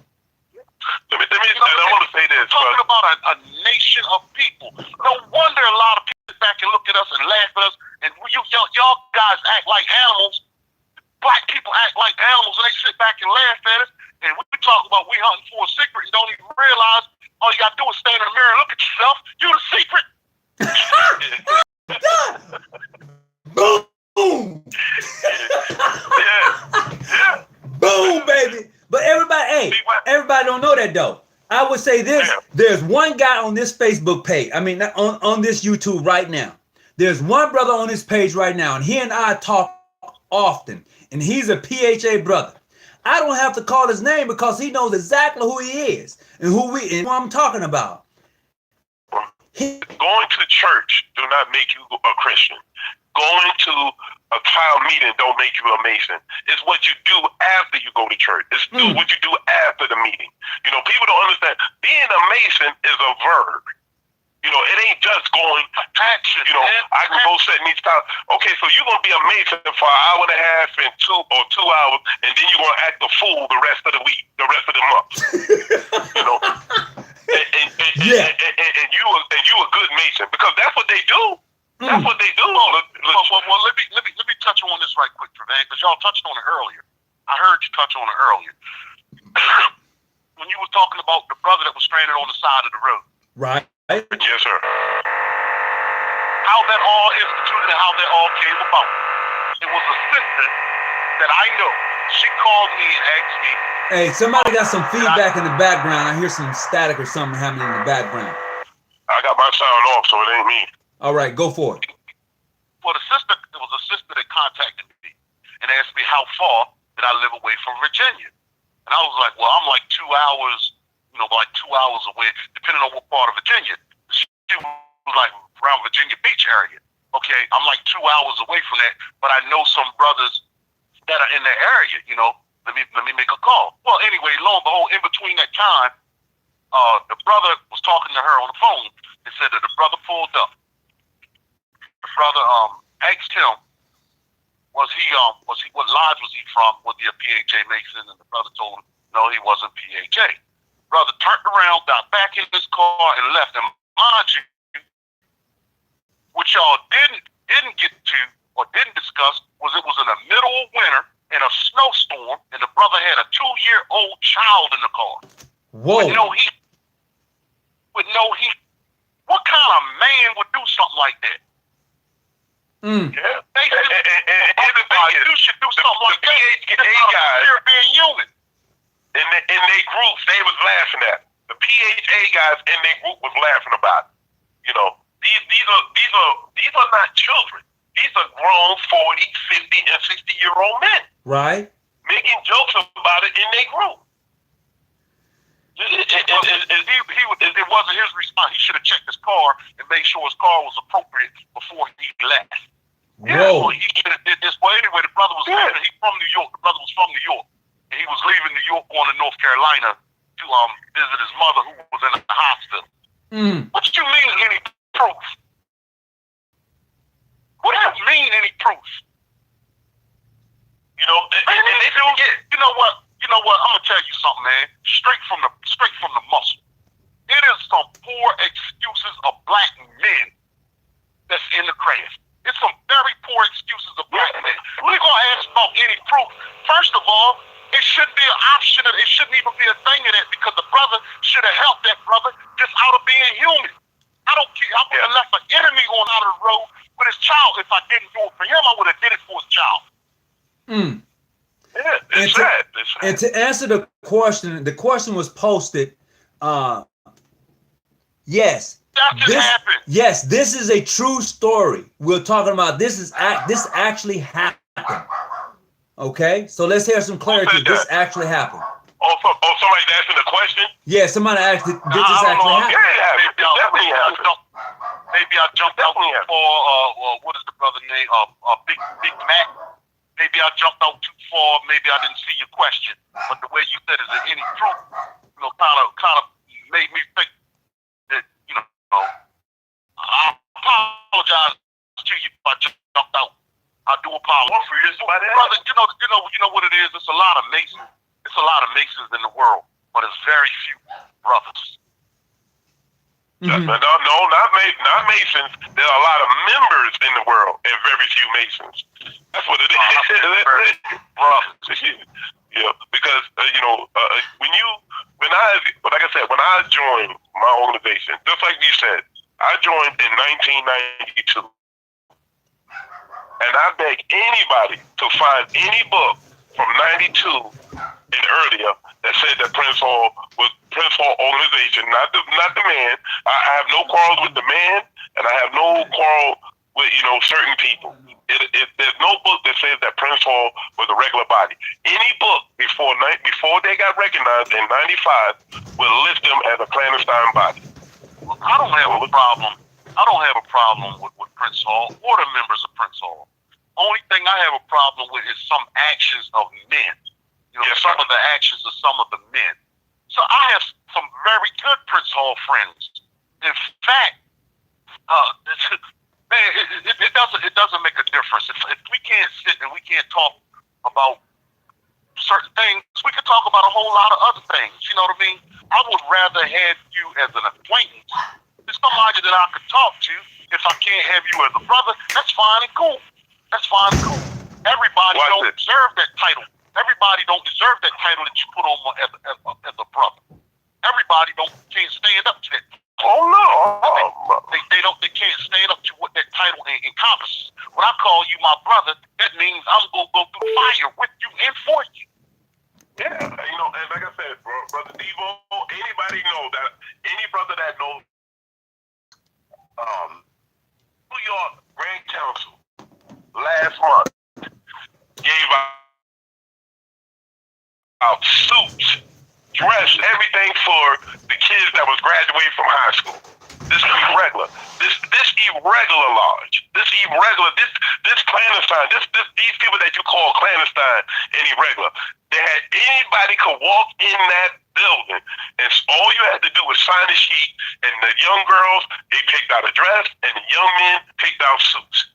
want to say this. Talking about a nation of people. No wonder a lot of people sit back and look at us and laugh at us, and y'all guys act like animals. Black people act like animals, and they sit back and laugh at us. And we talk about we hunting for a secret and don't even realize all you got to do is stand in the mirror and look at yourself. You the secret. Boom! Yeah. Boom, baby. But everybody don't know that though. I would say this, there's one guy on this Facebook page, on this YouTube right now. There's one brother on this page right now, and he and I talk often, and he's a PHA brother. I don't have to call his name because he knows exactly who he is and who I'm talking about. Going to church do not make you a Christian. Going to a trial meeting don't make you a Mason. It's what you do after you go to church. It's what you do after the meeting. You know, people don't understand. Being a Mason is a verb. You know, it ain't just going action. You know, I can go sit in each time. Okay, so you're gonna be a Mason for an hour and a half and 2 hours, and then you're gonna act a fool the rest of the week, the rest of the month. You know, and you a good Mason because that's what they do. That's what they do. Well, let me touch on this right quick, Trevand, because y'all touched on it earlier. I heard you touch on it earlier when you were talking about the brother that was stranded on the side of the road. Right. Yes, sir. How that all instituted and how that all came about. It was a sister that I know. She called me and asked me. Hey, somebody got some feedback in the background. I hear some static or something happening in the background. I got my sound off, so it ain't me. All right, go for it. Well, it was a sister that contacted me and asked me how far did I live away from Virginia. And I was like, well, I'm like 2 hours, like 2 hours away, depending on what part of Virginia. She was like around Virginia Beach area. Okay, I'm like 2 hours away from that, but I know some brothers that are in the area, let me make a call. Well, anyway, lo and behold, in between that time, the brother was talking to her on the phone and said that the brother pulled up. The brother asked him, what lodge was he from? Was he a PHA Mason? And the brother told him, no, he wasn't PHA. Brother turned around, got back in his car, and left. And mind you, what y'all didn't get to or didn't discuss was it was in the middle of winter in a snowstorm, and the brother had a 2-year-old child in the car. Whoa. With no heat. What kind of man would do something like that? Yeah. You should do something like that. PHA guys, they're being human. In their groups, they was laughing at it. The PHA guys in their group was laughing about it. These are not children. These are grown 40, 50, and 60-year-old men. Right. Making jokes about it in their group. It wasn't his response. He should have checked his car and made sure his car was appropriate before he left. Whoa. Yeah, so he should have did this. Well, anyway, the brother was leaving. He's from New York. The brother was from New York, and he was leaving New York going to North Carolina to visit his mother, who was in the hospital. What you mean, any proof? What do you mean, any proof? And they don't get. You know what? I'm gonna tell you something, man. Straight from the muscle. It is some poor excuses of black men that's in the craft. It's some very poor excuses of black men. We're gonna ask about any proof. First of all, it shouldn't be an option. It shouldn't even be a thing in it because the brother should have helped that brother just out of being human. I don't care. I would have left an enemy going out of the road with his child. If I didn't do it for him, I would have did it for his child. Yeah, it's sad. And to answer the question was posted. Yes. That just happened. Yes, this is a true story. We're talking about this actually happened. Okay, so let's hear some clarity. This actually happened. Somebody's asking the question? Yeah, somebody asked, did this actually happen? Maybe I jumped out for, what is the brother name? Big Mac. Maybe I jumped out too far. Maybe I didn't see your question. But the way you said, is there any proof? Kind of made me think that, I apologize to you if I jumped out. I do apologize. Brother, you know what it is? It's a lot of Masons. It's a lot of Masons in the world, but it's very few brothers. No, not Masons. There are a lot of members in the world and very few Masons. That's what it is. Yeah, because when I joined my organization, just like you said, I joined in 1992, and I beg anybody to find any book from 92 and earlier that said that Prince Hall was Prince Hall organization, not the man. I have no quarrels with the man, and I have no quarrel with certain people. There's no book that says that Prince Hall was a regular body. Any book before they got recognized in '95 will list them as a clandestine body. I don't have a problem. I don't have a problem with Prince Hall or the members of Prince Hall. Only thing I have a problem with is some actions of men. You know, some of the actions of some of the men. So I have some very good Prince Hall friends. In fact, man, it doesn't make a difference. If we can't sit and we can't talk about certain things, we can talk about a whole lot of other things. You know what I mean? I would rather have you as an acquaintance. It's somebody that I could talk to. If I can't have you as a brother, that's fine and cool. That's fine and cool. Everybody don't deserve that title. Everybody don't deserve that title that you put on as a brother. Everybody can't stand up to that. Oh no! They can't stand up to what that title encompasses. When I call you my brother, that means I'm gonna go through fire with you and for you. Yeah, you know, and like I said, Brother Devo, anybody know that any brother that knows New York Grand Council last month gave out suits, dress, everything for the kids that was graduating from high school. This irregular. This irregular lodge. This clandestine. These people that you call clandestine and irregular. They had anybody could walk in that building, and all you had to do was sign a sheet. And the young girls, they picked out a dress, and the young men picked out suits.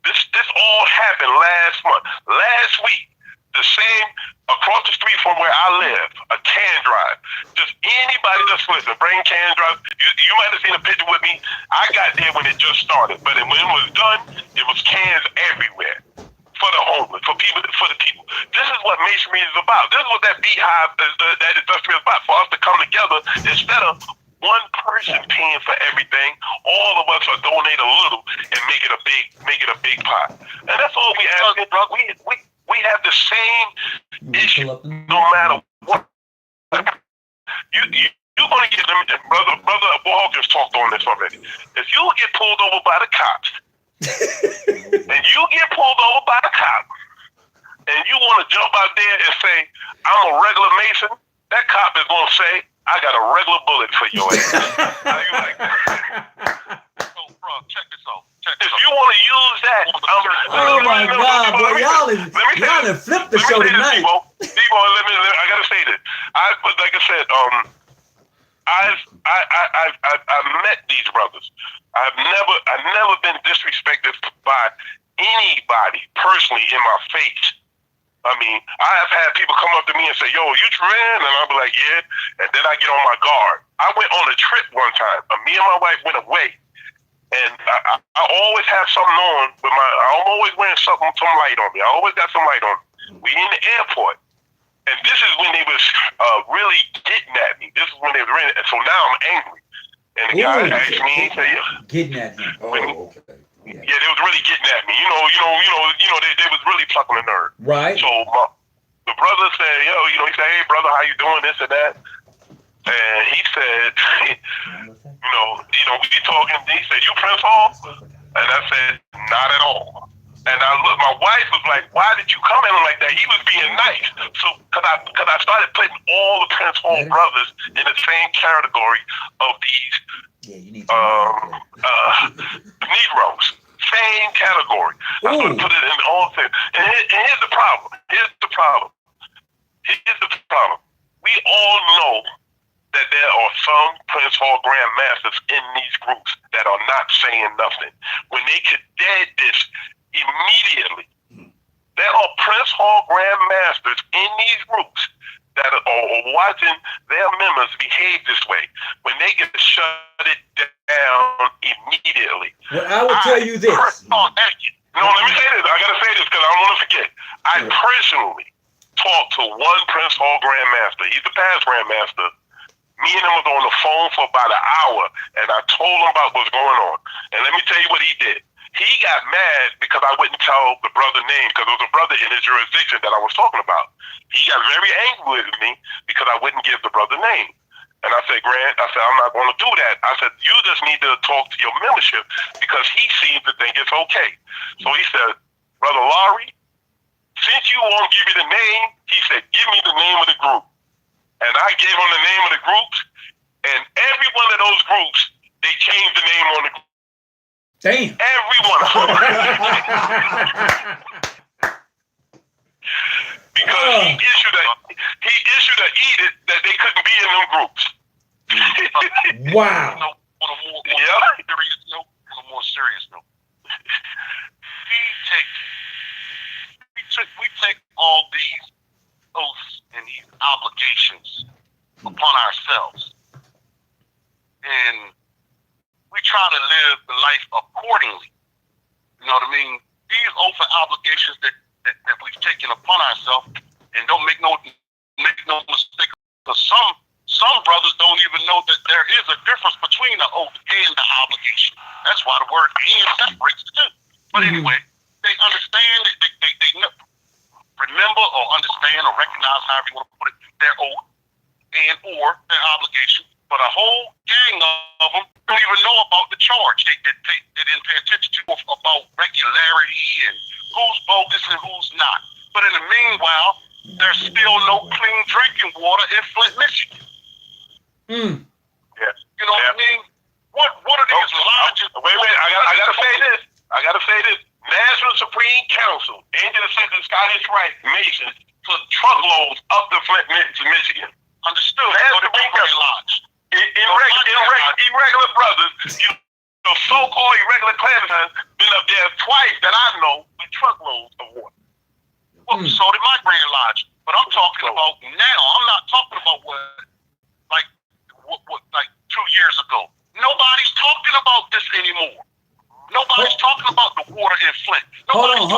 This all happened last month. Last week, the same across the street from where I live, a can drive. Just anybody just listen, bring can drive. You might have seen a picture with me. I got there when it just started, but when it was done, it was cans everywhere for the homeless, for the people. This is what masonry is about. This is what that beehive, that industry is about. For us to come together instead of one person paying for everything, all of us will donate a little and make it a big pot. And that's all we ask, brother. We have the same issue, no matter what. You're going to get them, brother Hawkins talked on this already. If you get pulled over by the cops, and you get pulled over by the cop, and you want to jump out there and say, I'm a regular Mason, that cop is going to say, I got a regular bullet for your ass. How you like that? So, bro, check this out. If you want to use that, oh my God, boy, y'all done flipped the show tonight. Debo, I gotta say this. Like I said, I've met these brothers. I've never been disrespected by anybody personally in my face. I mean, I have had people come up to me and say, yo, you Trevand? And I'll be like, yeah. And then I get on my guard. I went on a trip one time. Me and my wife went away. And I always have something on with I'm always wearing some light on me. I always got some light on me. We in the airport. And this is when they was really getting at me. This is when they was really, and so now I'm angry. And the guy asked me, he said, yeah. Getting at him. Oh, okay. Yeah, they was really getting at me. You know, they was really plucking a nerve. Right. So the brother said, he said, hey brother, how you doing? This and that. And he said, we talking. He said, you Prince Hall? And I said, not at all. And my wife was like, why did you come at him like that? He was being nice. So, cause I started putting all the Prince Hall brothers in the same category of these Negroes. Same category. I started putting it in all things. And here's the problem. We all know that there are some Prince Hall Grand Masters in these groups that are not saying nothing. When they could dead this immediately, there are Prince Hall Grand Masters in these groups that are watching their members behave this way. When they get to shut it down immediately. Well, I will tell you this. Let me say this. I got to say this because I don't want to forget. I personally talked to one Prince Hall Grand Master. He's the past Grand Master. Me and him was on the phone for about an hour, and I told him about what's going on. And let me tell you what he did. He got mad because I wouldn't tell the brother name, because there was a brother in his jurisdiction that I was talking about. He got very angry with me because I wouldn't give the brother name. And I said, Grant, I'm not going to do that. I said, you just need to talk to your membership because he seems to think it's okay. So he said, Brother Lowery, since you won't give me the name, he said, give me the name of the group. And I gave him the name of the groups, and every one of those groups they changed the name on the group. Damn. Every one of them. Because he issued an edict that they couldn't be in them groups. Wow. On a more serious note, we take all these oaths and these obligations upon ourselves, and we try to live the life accordingly. You know what I mean? These oaths and obligations that we've taken upon ourselves, and don't make no mistake, because some brothers don't even know that there is a difference between the oath and the obligation. That's why the word "and" separates the two. But anyway, they understand, they remember or understand or recognize, however you want to put it, their oath and or their obligation. But a whole gang of them don't even know about the charge. They didn't pay attention to about regularity and who's bogus and who's not. But in the meanwhile, there's still no clean drinking water in Flint, Michigan. Yeah. You know what I mean? What are these lodges? Wait a minute, I gotta say this. National Supreme Council, Angela Center, Scottish Rite Masons took truckloads up to Flint, Michigan. Understood. So the lodge. Irregular brothers, the so-called irregular clansmen, been up there twice that I know with truckloads of water. Well, so did my Grand Lodge. But I'm talking about now. I'm not talking about what like 2 years ago. Nobody's talking about this anymore. Nobody's talking about the water in Flint. Nobody's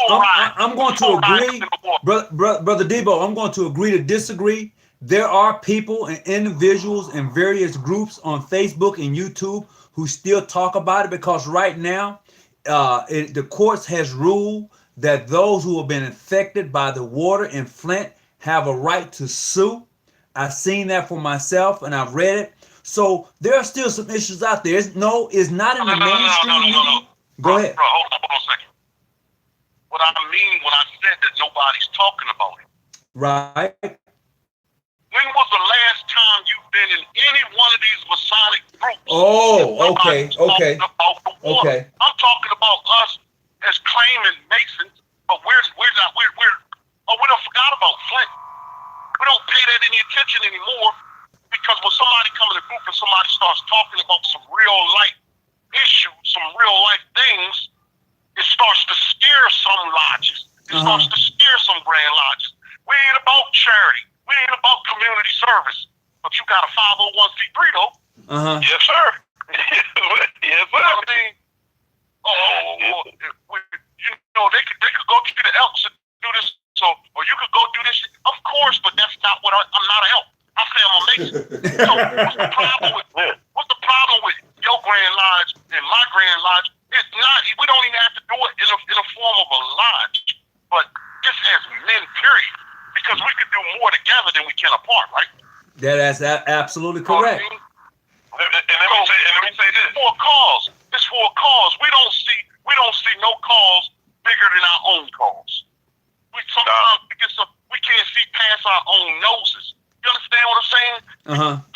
Hold on. I'm going to agree, Brother Debo, I'm going to agree to disagree. There are people and individuals in various groups on Facebook and YouTube who still talk about it, because right now the courts has ruled that those who have been affected by the water in Flint have a right to sue. I've seen that for myself and I've read it. So there are still some issues out there. It's not in the mainstream media. Go ahead. Bro, hold on a second. What I mean when I said that nobody's talking about it. Right. When was the last time you've been in any one of these Masonic groups? Oh, okay. I'm talking about us as claiming Masons, but we don't forgot about Flint. We don't pay that any attention anymore, because when somebody comes in a group and somebody starts talking about some real life issues, some real life things, it starts to scare some lodges. It starts to scare some Grand Lodges. We ain't about charity. We ain't about community service. But you got a 501c3 though. Yes, sir. Yes, sir. You know what I mean? They could go to the Elks and do this. So, or you could go do this. Of course, but that's not what I'm not an Elk. I say I'm a Mason. So what's the problem with your Grand Lodge and my Grand Lodge? It's not. We don't even have to do it in a form of a lodge, but just as men, period. Because we can do more together than we can apart, right? That's absolutely correct. And let me say this: for a cause. It's for a cause. We don't see no cause bigger than our own cause. Sometimes we can't see past our own noses. You understand what I'm saying?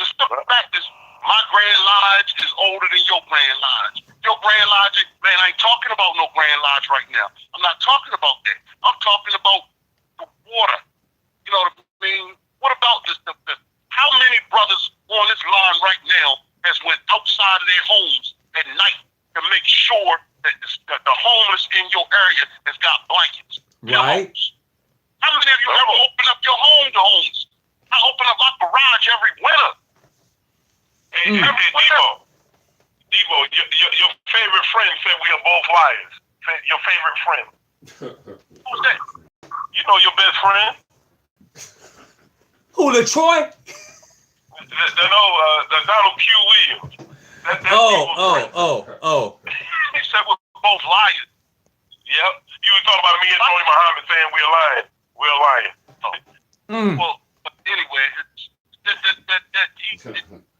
The simple fact is, my Grand Lodge is older than your Grand Lodge. Your Grand Lodge, man, I ain't talking about no Grand Lodge right now. I'm not talking about that. I'm talking about the water. You know what I mean? What about this? How many brothers on this line right now has went outside of their homes at night to make sure that the homeless in your area has got blankets? Right. How many of you ever open up your home to homes? I open up my garage every winter. Debo, your favorite friend said we are both liars. Your favorite friend. Who's that? You know your best friend. Who, LaTroy? The Donald Q. Williams. Oh. He said we're both liars. Yep. You were talking about me and Tony Muhammad saying we're lying. We're lying. Well, anyway,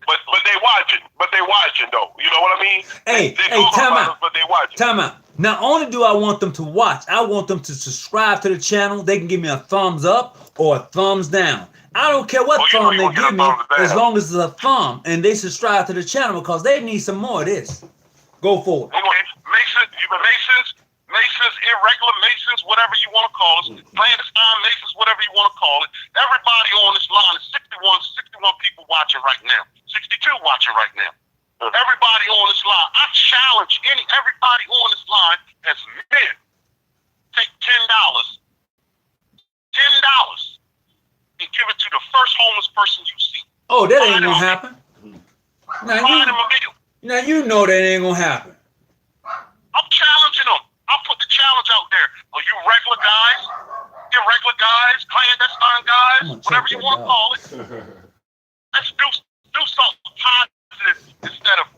but they watching. But they watching though. You know what I mean? Hey, time out. But they watching. Time out. Not only do I want them to watch, I want them to subscribe to the channel. They can give me a thumbs up or a thumbs down. I don't care what thumb they give me, as long as it's a thumb, and they subscribe to the channel because they need some more of this. Go for it. Masons, irregular Masons, whatever you want to call us, clandestine Masons, whatever you want to call it. Everybody on this line is 61 people watching right now, 62 watching right now. Everybody on this line, I challenge everybody on this line as men, take $10 and give it to the first homeless person you see. Oh, that ain't gonna happen. Now you know that ain't gonna happen. I'm challenging them. I'll put the challenge out there. Are you regular guys, irregular guys, clandestine guys, whatever you want to call it? Let's do something positive instead of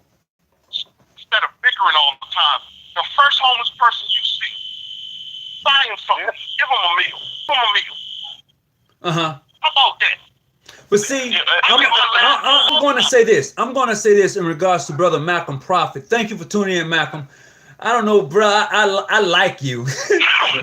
bickering all the time. The first homeless person you see, buy him something. Give him a meal. Give him a meal. How about that? But see, I'm going to say this. I'm going to say this in regards to Brother Malcolm Prophet. Thank you for tuning in, Malcolm. I don't know, bro. I like you,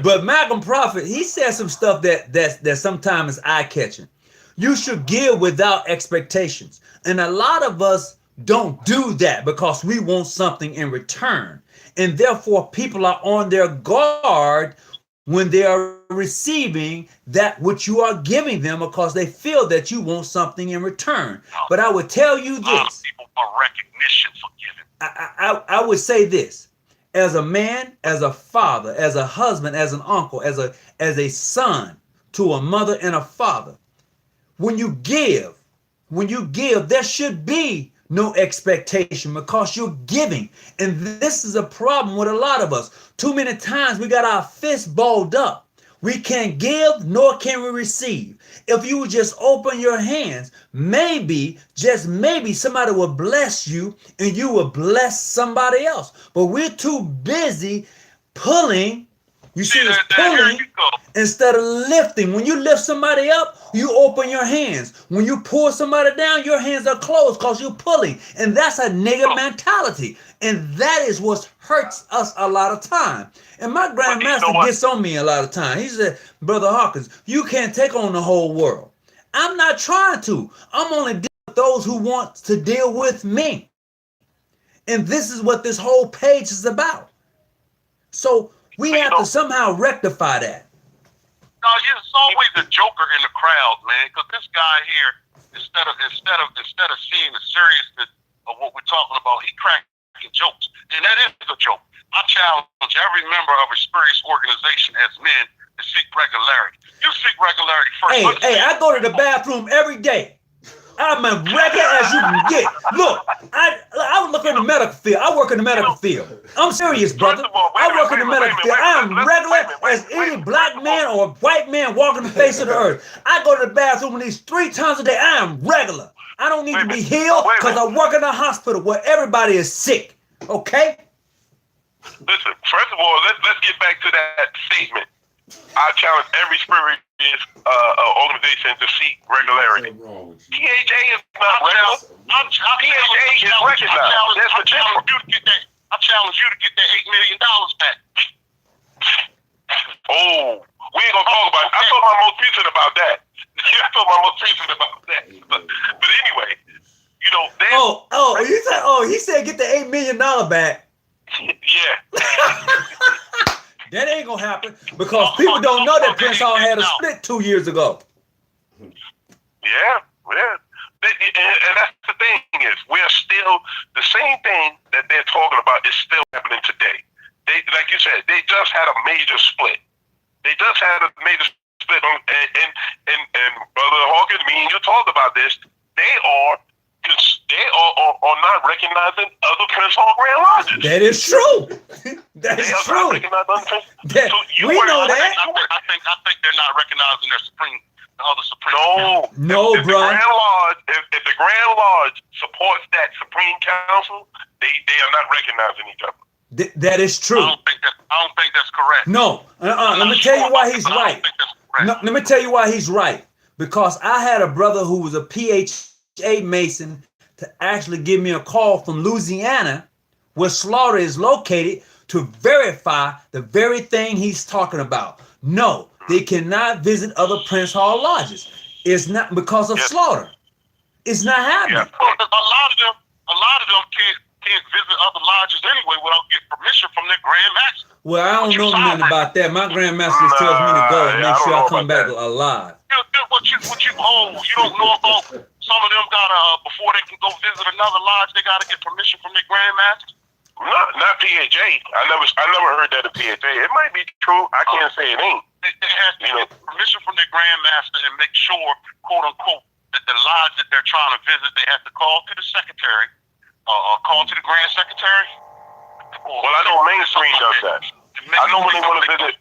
but Malcolm Prophet, he said some stuff that sometimes is eye-catching. You should give without expectations, and a lot of us don't do that because we want something in return, and therefore people are on their guard when they are receiving that which you are giving them because they feel that you want something in return. But I would tell you this. A lot of people want recognition for giving. I would say this. As a man, as a father, as a husband, as an uncle, as a son to a mother and a father, when you give, there should be no expectation because you're giving. And this is a problem with a lot of us. Too many times we got our fists balled up. We can't give, nor can we receive. If you would just open your hands, maybe, just maybe, somebody will bless you and you will bless somebody else. But we're too busy pulling. You see this pulling instead of lifting. When you lift somebody up, you open your hands. When you pull somebody down, your hands are closed because you're pulling. And that's a nigger mentality. And that is what hurts us a lot of time. And my grandmaster gets on me a lot of time. He said, Brother Hawkins, you can't take on the whole world. I'm not trying to. I'm only dealing with those who want to deal with me. And this is what this whole page is about. So we have to somehow rectify that. No, it's always a joker in the crowd, man. Because this guy here, instead of seeing the seriousness of what we're talking about, he cracking jokes, and that is a joke. I challenge every member of a spurious organization as men to seek regularity. You seek regularity first. Hey, I go to the bathroom every day. I'm as regular as you can get. Look, I look in the medical field. I work in the medical field. I'm serious, brother. I work in the medical field. I am regular as any black man or white man walking the face of the earth. I go to the bathroom at least 3 times a day. I am regular. I don't need to be healed because I work in a hospital where everybody is sick. Okay? Listen, first of all, let's get back to that statement. I challenge every spurious organization to seek regularity. PHA is not regular. PHA is recognized. That's the difference. I challenge you to get that $8 million back. Oh, we ain't gonna talk about it. I told my most recent about that. But anyway, you know, he said get the $8 million back. Yeah. That ain't gonna happen because people don't know that Prince Hall had a split 2 years ago. Yeah. And that's the thing is, we're still, the same thing that they're talking about is still happening today. They, like you said, they just had a major split. And Brother Hawkins, me and you talked about this. They are not recognizing other Prince Hall Grand Lodges. That is true. That is true. We know that. I think they're not recognizing their other Supreme. No, bro. If the Grand Lodge supports that Supreme Council, they are not recognizing each other. That is true. I don't think that's correct. No. Let me tell you why he's right. No, let me tell you why he's right. Because I had a brother who was a PHA Mason to actually give me a call from Louisiana, where Slaughter is located, to verify the very thing he's talking about. No, they cannot visit other Prince Hall lodges. It's not because of slaughter. It's not happening. Yeah. Well, a lot of them can't visit other lodges anyway without getting permission from their Grand Master. Well, I don't know nothing about that. My Grand Master just tells me to go and make sure I come back alive. What you don't know about some of them before they can go visit another lodge, they gotta get permission from their Grand Master? Not PHA. I never heard that at PHA. It might be true. I can't say it ain't. They have to get permission from their Grand Master and make sure, quote unquote, that the lodge that they're trying to visit, they have to call to the secretary, call to the Grand Secretary. Well, I know Mainstream does that. I know when they want to visit.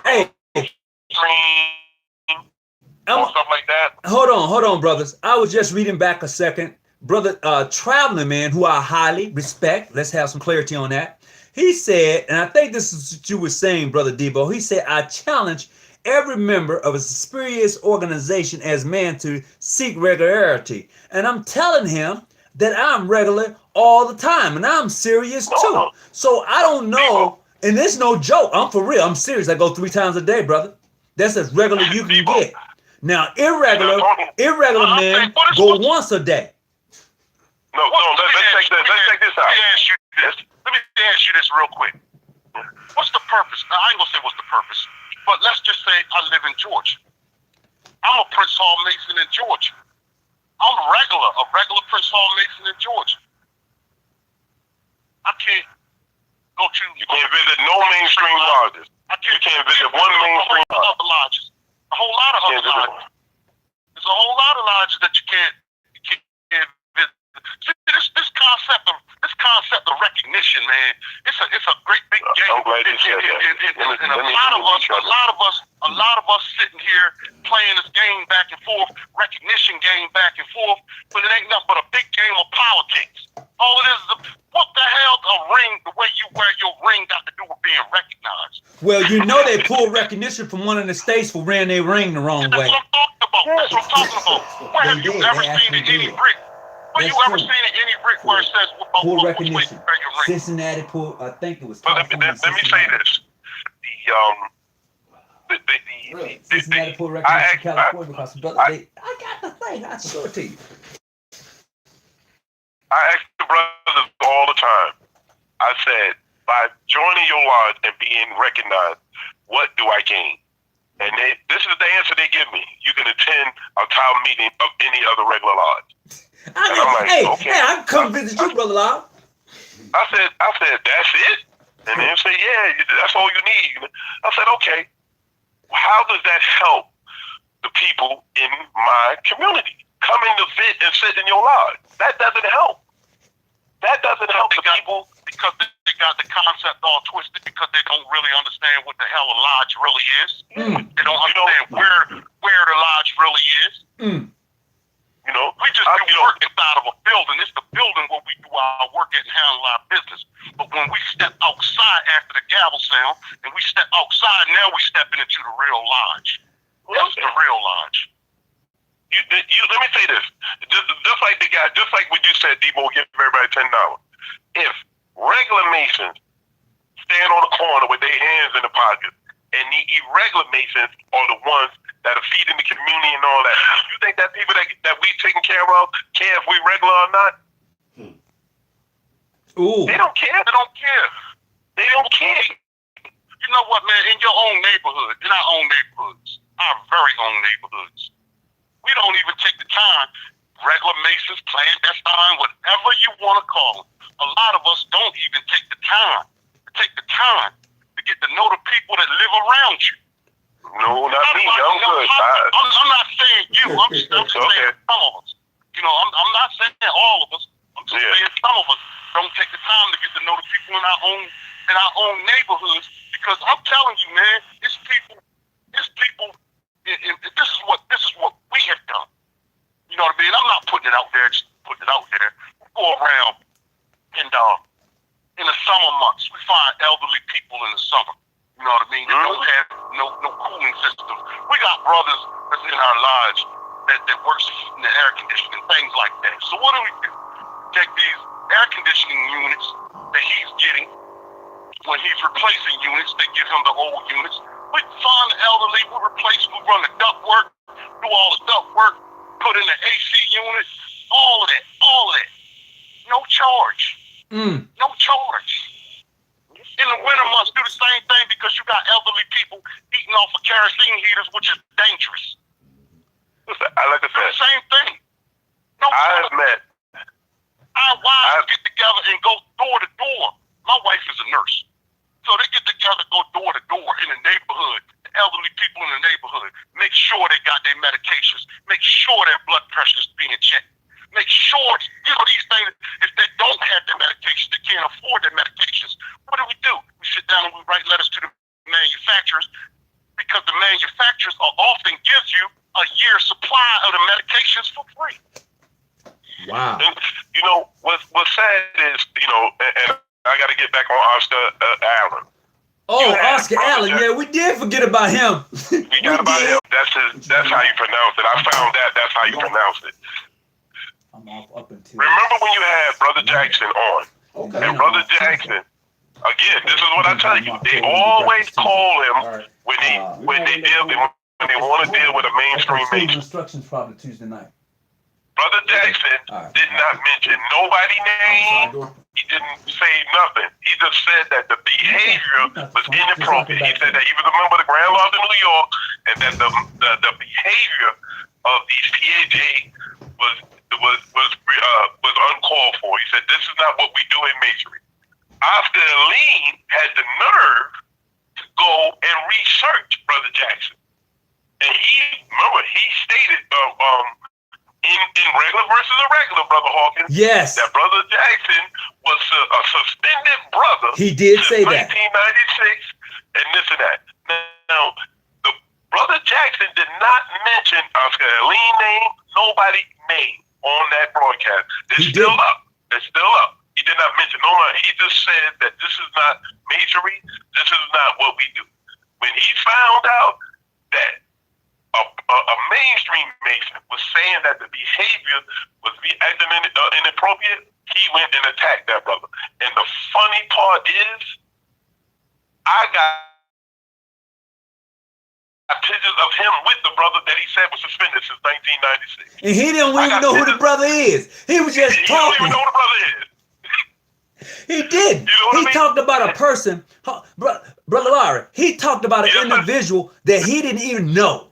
Hey. Or stuff like that. Hold on, brothers. I was just reading back a second. Brother, Traveling Man, who I highly respect. Let's have some clarity on that. He said, and I think this is what you were saying, Brother Debo. He said, I challenge every member of a spurious organization as man to seek regularity. And I'm telling him that I'm regular all the time, and I'm serious too. So I don't know, and it's no joke. I'm for real. I'm serious. I go 3 times a day, brother. That's as regular you can get. Now, irregular men go once a day. No, let's check this out. Let me ask you this real quick. What's the purpose? Now, I ain't gonna say what's the purpose, but let's just say I live in Georgia. I'm a Prince Hall Mason in Georgia. I'm a regular Prince Hall Mason in Georgia. I can't go to. You can't visit no mainstream lodges. You can't visit one mainstream lodge. A whole lot of other lodges. There's a whole lot of lodges that you can't visit. See, this concept of recognition, man. It's a great big game. I'm glad you said that. And a lot of us sitting here playing this game back and forth, recognition game back and forth, but it ain't nothing but a big game of politics. All it is what the hell a ring, the way you wear your ring got to do with being recognized? Well, you know they pulled recognition from one of the states for wearing their ring the wrong way. That's what I'm talking about. Where have you ever seen any brick? Where you ever seen any brick where it says pull recognition? Cincinnati pull. I think it was. Let me say this. Cincinnati pull recognition, California, because brother, I got the thing. I show it to you. I ask the brothers all the time. I said, by joining your lodge and being recognized, what do I gain? And this is the answer they give me. You can attend a town meeting of any other regular lodge. I can come visit you, Brother Lyle. I said, that's it? And they say, yeah, that's all you need. I said, okay, how does that help the people in my community? Coming to sit in your lodge. That doesn't help. That doesn't help the people. Because they got the concept all twisted, because they don't really understand what the hell a lodge really is. They don't understand where the lodge really is. You know, we just do work inside of a building. It's the building where we do our work and handle our business. But when we step outside after the gavel sound, and we step outside, now we step into the real lodge. That's the real lodge. Let me say this. Just like what you said, Debo, give everybody $10. If regular Masons stand on the corner with their hands in the pockets, and the irregular Masons are the ones that are feeding the community and all that, you think that people that we taking care of care if we regular or not? Ooh. They don't care. They don't care. They don't care. You know what, man? In your own neighborhood, in our own neighborhoods, our very own neighborhoods, we don't even take the time. Regular Masons, clandestine, whatever you want to call them. A lot of us don't even take the time to get to know the people that live around you. No, not me. I'm good. I'm not saying you. I'm just saying some of us. You know, I'm not saying all of us. I'm just saying some of us don't take the time to get to know the people in our own neighborhoods. Because I'm telling you, man, it's people. This is what we have done. You know what I mean? I'm not putting it out there, just putting it out there. We go around and in the summer months, we find elderly people in the summer. You know what I mean? They don't have no cooling systems. We got brothers that's in our lodge that works in the air conditioning, things like that. So what do? Take these air conditioning units that he's getting. When he's replacing units, they give him the old units. We find the elderly, we replace, we run the duct work, all the duct work, put in the AC unit, all of that. No charge. No charge. In the winter months, do the same thing because you got elderly people eating off of kerosene heaters, which is dangerous. Like I said, do the same thing. No I've met. Our wives get together and go door to door. My wife is a nurse. So they get together, go door to door in the neighborhood, the elderly people in the neighborhood, make sure they got their medications, make sure their blood pressure is being checked, make sure, these things, if they don't have their medications, they can't afford their medications. What do? We sit down and we write letters to the manufacturers because the manufacturers often gives you a year's supply of the medications for free. Wow. And, what's sad is, and I got to get back on Oscar Allen. Oh, Oscar Allen. Yeah, we did forget about him. We got about him. That's how you pronounce it. I found that's how you pronounce it. I'm off up until. Remember when you had Brother Jackson on? Okay. And Brother Jackson, again, this is what I tell you. They always call him when they want to deal with a mainstream Mason. Instructions probably Tuesday night. Brother Jackson did not mention nobody's name. He didn't say nothing. He just said that the behavior was inappropriate. He said that he was a member of the Grand Lodge in New York, and that the behavior of these PAJ was uncalled for. He said this is not what we do in masonry. Oscar Allen had the nerve to go and research Brother Jackson, and he stated in regular versus irregular, Brother Hawkins. Yes. That Brother Jackson was a suspended brother. He did say that. 1996 and this and that. Now, the Brother Jackson did not mention Oscar Allen's name, nobody's name on that broadcast. It's still up. He did not mention no one. He just said that this is not masonry. This is not what we do. When he found out that a mainstream Mason was saying that the behavior was acting inappropriate, he went and attacked that brother. And the funny part is, I got pictures of him with the brother that he said was suspended since 1996. And he didn't even know who the brother is. He was just talking. He don't even know who the brother is. He did. He talked about a person, Brother Lowery. He talked about an individual that he didn't even know.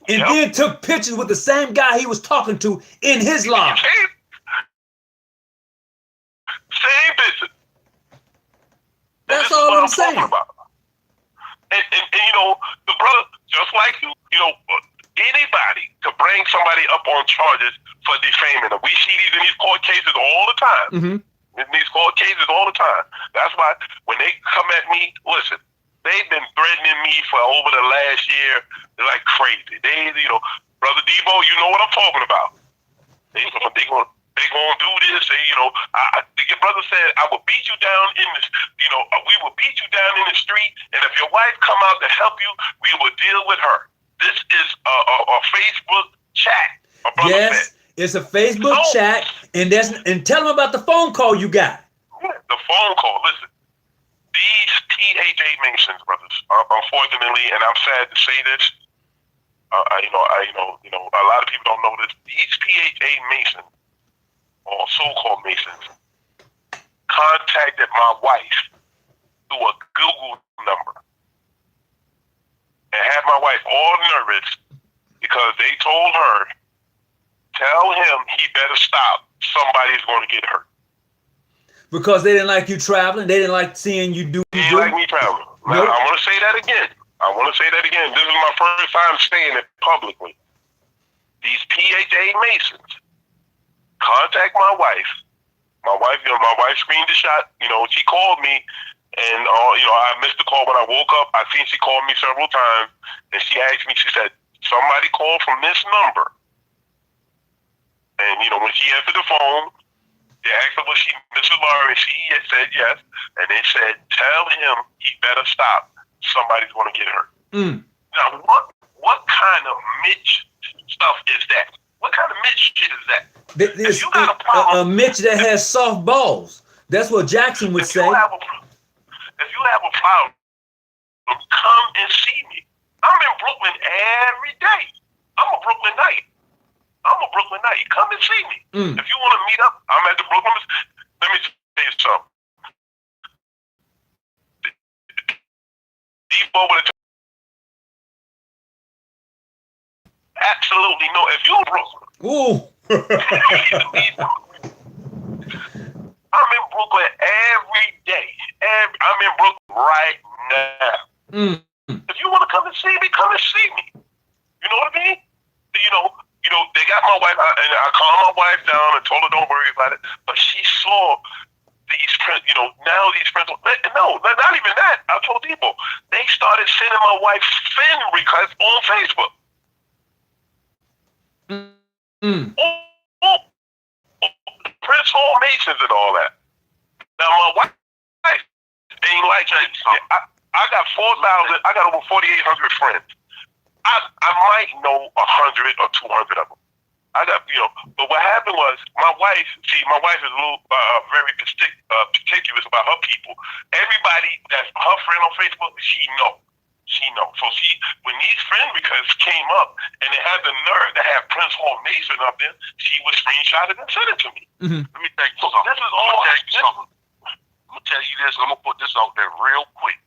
And then took pictures with the same guy he was talking to in his lodge. Same picture. That's all I'm saying. And the brother, just like you, anybody could bring somebody up on charges for defaming them. We see these in these court cases all the time. Mm-hmm. In these court cases all the time. That's why when they come at me, listen, they've been threatening me for over the last year like crazy. Brother Debo, you know what I'm talking about. They gonna do this. Your brother said, I will beat you down in this. We will beat you down in the street, and if your wife come out to help you, we will deal with her. This is a Facebook chat. Yes, it's a Facebook chat, and tell them about the phone call you got. The phone call. Listen. These PAJ Masons, brothers, unfortunately, and I'm sad to say this, a lot of people don't know this. These PAJ Masons, or so-called Masons, contacted my wife through a Google number and had my wife all nervous because they told her, tell him he better stop. Somebody's going to get hurt. Because they didn't like you traveling. They didn't like seeing you do. They didn't like me traveling. Now, I want to say that again. This is my first time saying it publicly. These PAJ Masons contact my wife. My wife screened the shot. She called me, and I missed the call when I woke up. I think she called me several times, and she asked me. She said, "Somebody called from this number." And when she answered the phone, they asked her, was she Mrs. Lowery? She said yes. And they said, tell him he better stop. Somebody's going to get hurt. Now, what kind of Mitch stuff is that? What kind of Mitch shit is that? If you got a problem, a Mitch that has soft balls. That's what Jackson would say. If you have a problem, come and see me. I'm in Brooklyn every day. I'm a Brooklynite. Come and see me. If you want to meet up, I'm at the Brooklyn. Let me tell you something. Depot with a absolutely no. If you in Brooklyn, I'm in Brooklyn every day. I'm in Brooklyn right now. If you want to come and see me, come and see me. You know what I mean? You know, they got my wife, and I calmed my wife down and told her don't worry about it. But she saw these, now these friends. No, not even that. I told people they started sending my wife friend requests on Facebook. Prince Hall Masons and all that. Now my wife ain't like that. I got 4,000. I got over 4,800 friends. I might know 100 or 200 of them. I got, but what happened was my wife is a little very particular about her people. Everybody that's her friend on Facebook, she know. So when these friend requests came up and they had the nerve to have Prince Hall Mason up there, she would screenshot it and send it to me. Let me tell you something. I'm gonna tell you this. I'm gonna put this out there real quick.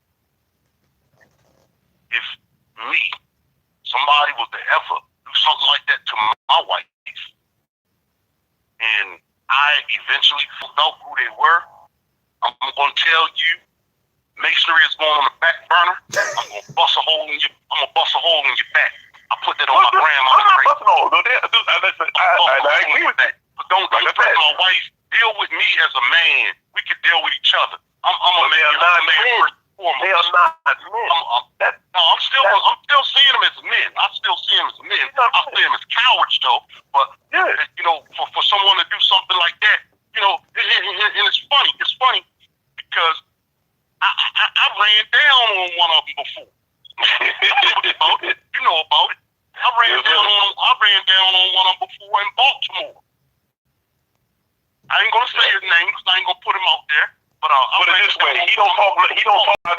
If somebody was to ever do something like that to my wife, and I eventually found out who they were, I'm gonna tell you, masonry is going on the back burner. I'm gonna bust a hole in your back. I put that on my grandma. I'm not busting a hole. I agree with that. But don't threaten my wife. Deal with me as a man. We can deal with each other. I'm a man. They are not men. I'm still seeing them as men. I still see them as men. I see them as cowards, though. But for someone to do something like that, and it's funny. It's funny because I ran down on one of them before. You know about it. I ran down on one of them before in Baltimore. I ain't gonna say his name because I ain't gonna put him out there. But put it this way, he don't talk about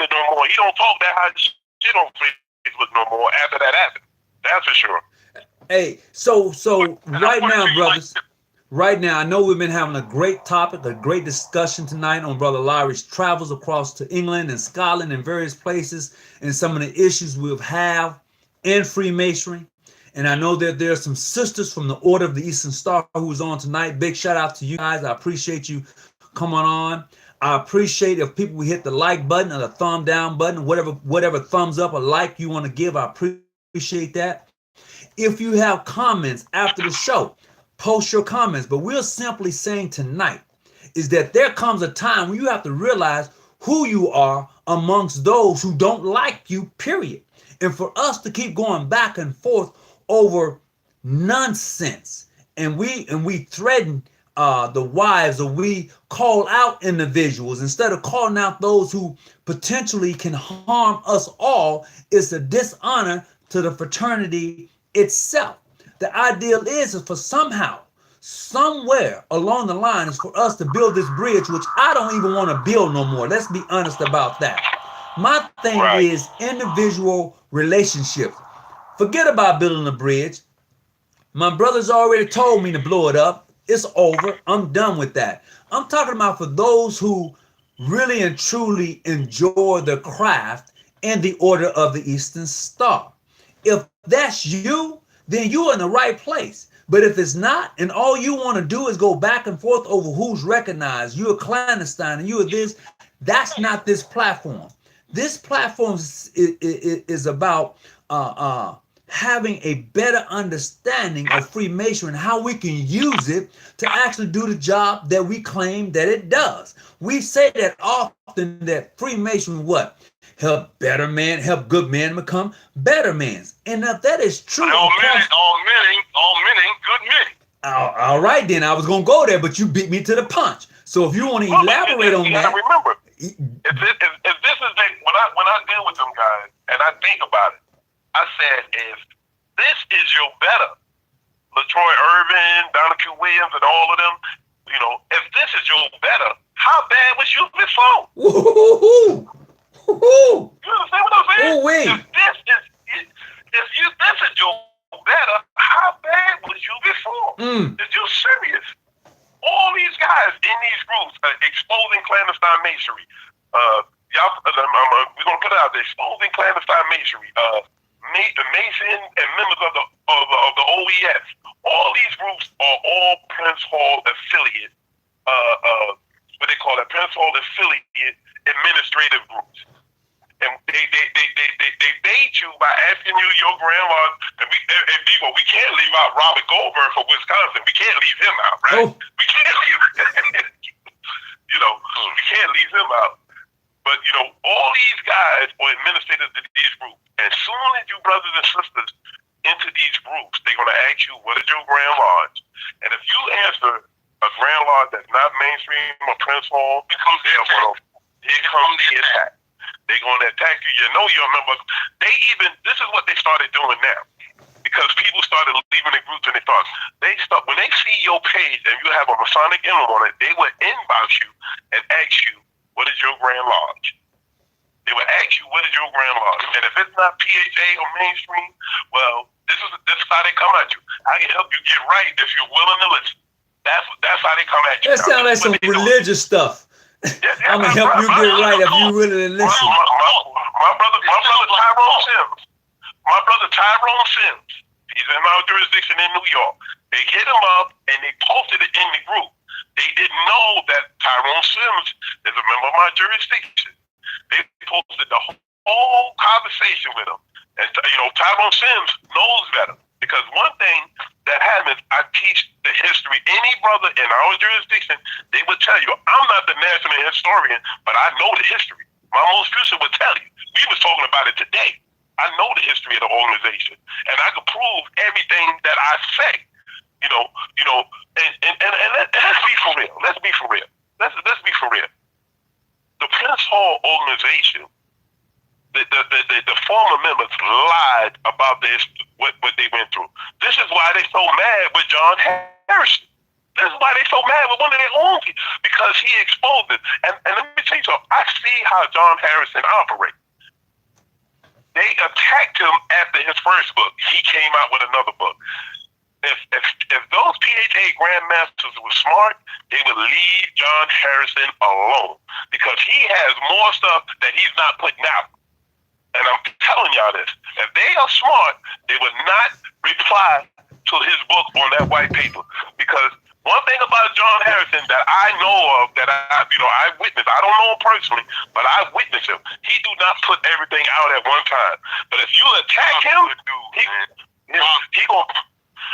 it no more. He don't talk that hot shit on Facebook no more after that happened. That's for sure. Hey, so right now, brothers, right now, I know we've been having a great topic, a great discussion tonight on Brother Lowery's travels across to England and Scotland and various places and some of the issues we've had in Freemasonry. And I know that there are some sisters from the Order of the Eastern Star who's on tonight. Big shout out to you guys. I appreciate you coming on. I appreciate if people hit the like button or the thumb down button, whatever thumbs up or like you want to give. I appreciate that. If you have comments after the show, post your comments. But we're simply saying tonight is that there comes a time when you have to realize who you are amongst those who don't like you, period. And for us to keep going back and forth over nonsense and we threaten the wives, or we call out individuals instead of calling out those who potentially can harm us all, is a dishonor to the fraternity itself. The ideal is for somehow, somewhere along the line is for us to build this bridge, which I don't even want to build no more. Let's be honest about that. My thing is individual relationships. Forget about building a bridge. My brother's already told me to blow it up. It's over. I'm done with that. I'm talking about for those who really and truly enjoy the craft and the Order of the Eastern Star. If that's you, then you're in the right place. But if it's not, and all you want to do is go back and forth over who's recognized, you're a clandestine and you're this, that's not this platform. This platform is about having a better understanding of Freemasonry and how we can use it to actually do the job that we claim that it does. We say that often that Freemasonry help better men, help good men become better men. And if that is true, all men ain't good men. All right, then I was gonna go there, but you beat me to the punch. So if you want to elaborate on that, remember, if this is when I deal with them guys and I think about it. I said, if this is your better, LaTroy Irvin, Donna Q. Williams, and all of them, if this is your better, how bad was you before? Woo-hoo-hoo. You understand what I'm saying? Ooh-wee. If this is your better, transform. It's just serious. All these guys in these groups exposing clandestine masonry. We're gonna put it out there. Exposing clandestine masonry. Mason and members of the OES. All these groups are all Prince Hall affiliate. What they call it, Prince Hall affiliate administrative groups. And they bait you by asking you your grandma. And we can't leave out Robert Goldberg from Wisconsin. We can't leave him out, right? Oh. We can't leave. We can't leave him out. But all these guys are administrators of these groups. As soon as you brothers and sisters into these groups, they're gonna ask you, what is your Grand Lodge? And if you answer a Grand Lodge that's not mainstream or Prince Hall, here comes the attack. They're going to attack you. You're a member. This is what they started doing now. Because people started leaving the groups and they thought, when they see your page and you have a Masonic emblem on it, they would inbox you and ask you, what is your Grand Lodge? They would ask you, what is your Grand Lodge? And if it's not PHA or mainstream, well, this is how they come at you. I can help you get right if you're willing to listen. That's how they come at you. That sounds like some religious stuff. I'm gonna help you get right if you really listen. My brother Tyrone Sims. My brother Tyrone Sims. He's in our jurisdiction in New York. They hit him up and they posted it in the group. They didn't know that Tyrone Sims is a member of my jurisdiction. They posted the whole conversation with him. And Tyrone Sims knows better. Because one thing that happens, I teach the history. Any brother in our jurisdiction, they would tell you, I'm not the national historian, but I know the history. My most future would tell you. We was talking about it today. I know the history of the organization, and I can prove everything that I say. And let's be for real. Let's be for real. Let's be for real. The Prince Hall organization, the former members lied about what they went through. This is why they so mad with John Harrison. This is why they so mad with one of their own people, because he exposed it. And let me tell you something. I see how John Harrison operates. They attacked him after his first book. He came out with another book. If those PHA Grandmasters were smart, they would leave John Harrison alone, because he has more stuff that he's not putting out. And I'm telling y'all this, if they are smart, they would not reply to his book on that white paper. Because one thing about John Harrison that I know of, that I witnessed, I don't know him personally, but I witnessed him. He do not put everything out at one time. But if you attack him, he gonna.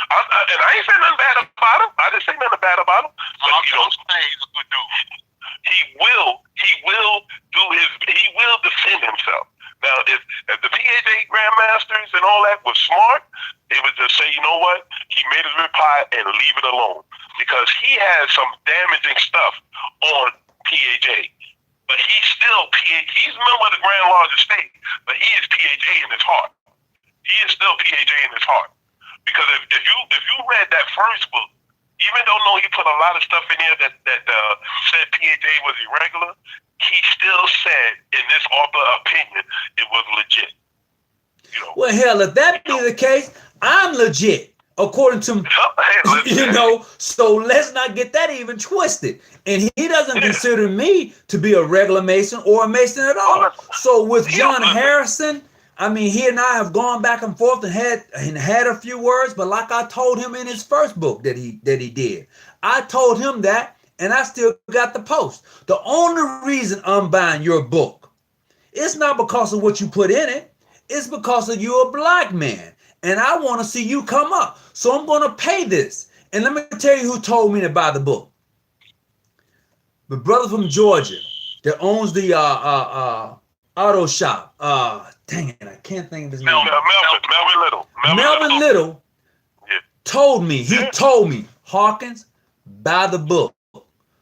And I ain't saying nothing bad about him. I didn't say nothing bad about him. But he's a good dude. He will defend himself. Now, if the PHA Grandmasters and all that was smart, they would just say, you know what? He made his reply and leave it alone. Because he has some damaging stuff on PHA. But he's still PHA. He's a member of the Grand Lodge Estate, but he is PHA in his heart. He is still PHA in his heart. Because if you read that first book, even though he put a lot of stuff in there that said PHA was irregular, he still said, in this author opinion, it was legit. Well, hell, if that be the case, I'm legit, according to So let's not get that even twisted. And he doesn't consider me to be a regular Mason or a Mason at all. So with John Harrison, I mean, he and I have gone back and forth and had a few words, but like I told him in his first book that he did, I told him that, and I still got the post. The only reason I'm buying your book, it's not because of what you put in it. It's because of you're a black man, and I want to see you come up. So I'm going to pay this. And let me tell you who told me to buy the book. The brother from Georgia that owns the auto shop. Dang it, I can't think of his name. Melvin Little told me, he told me, Hawkins, buy the book.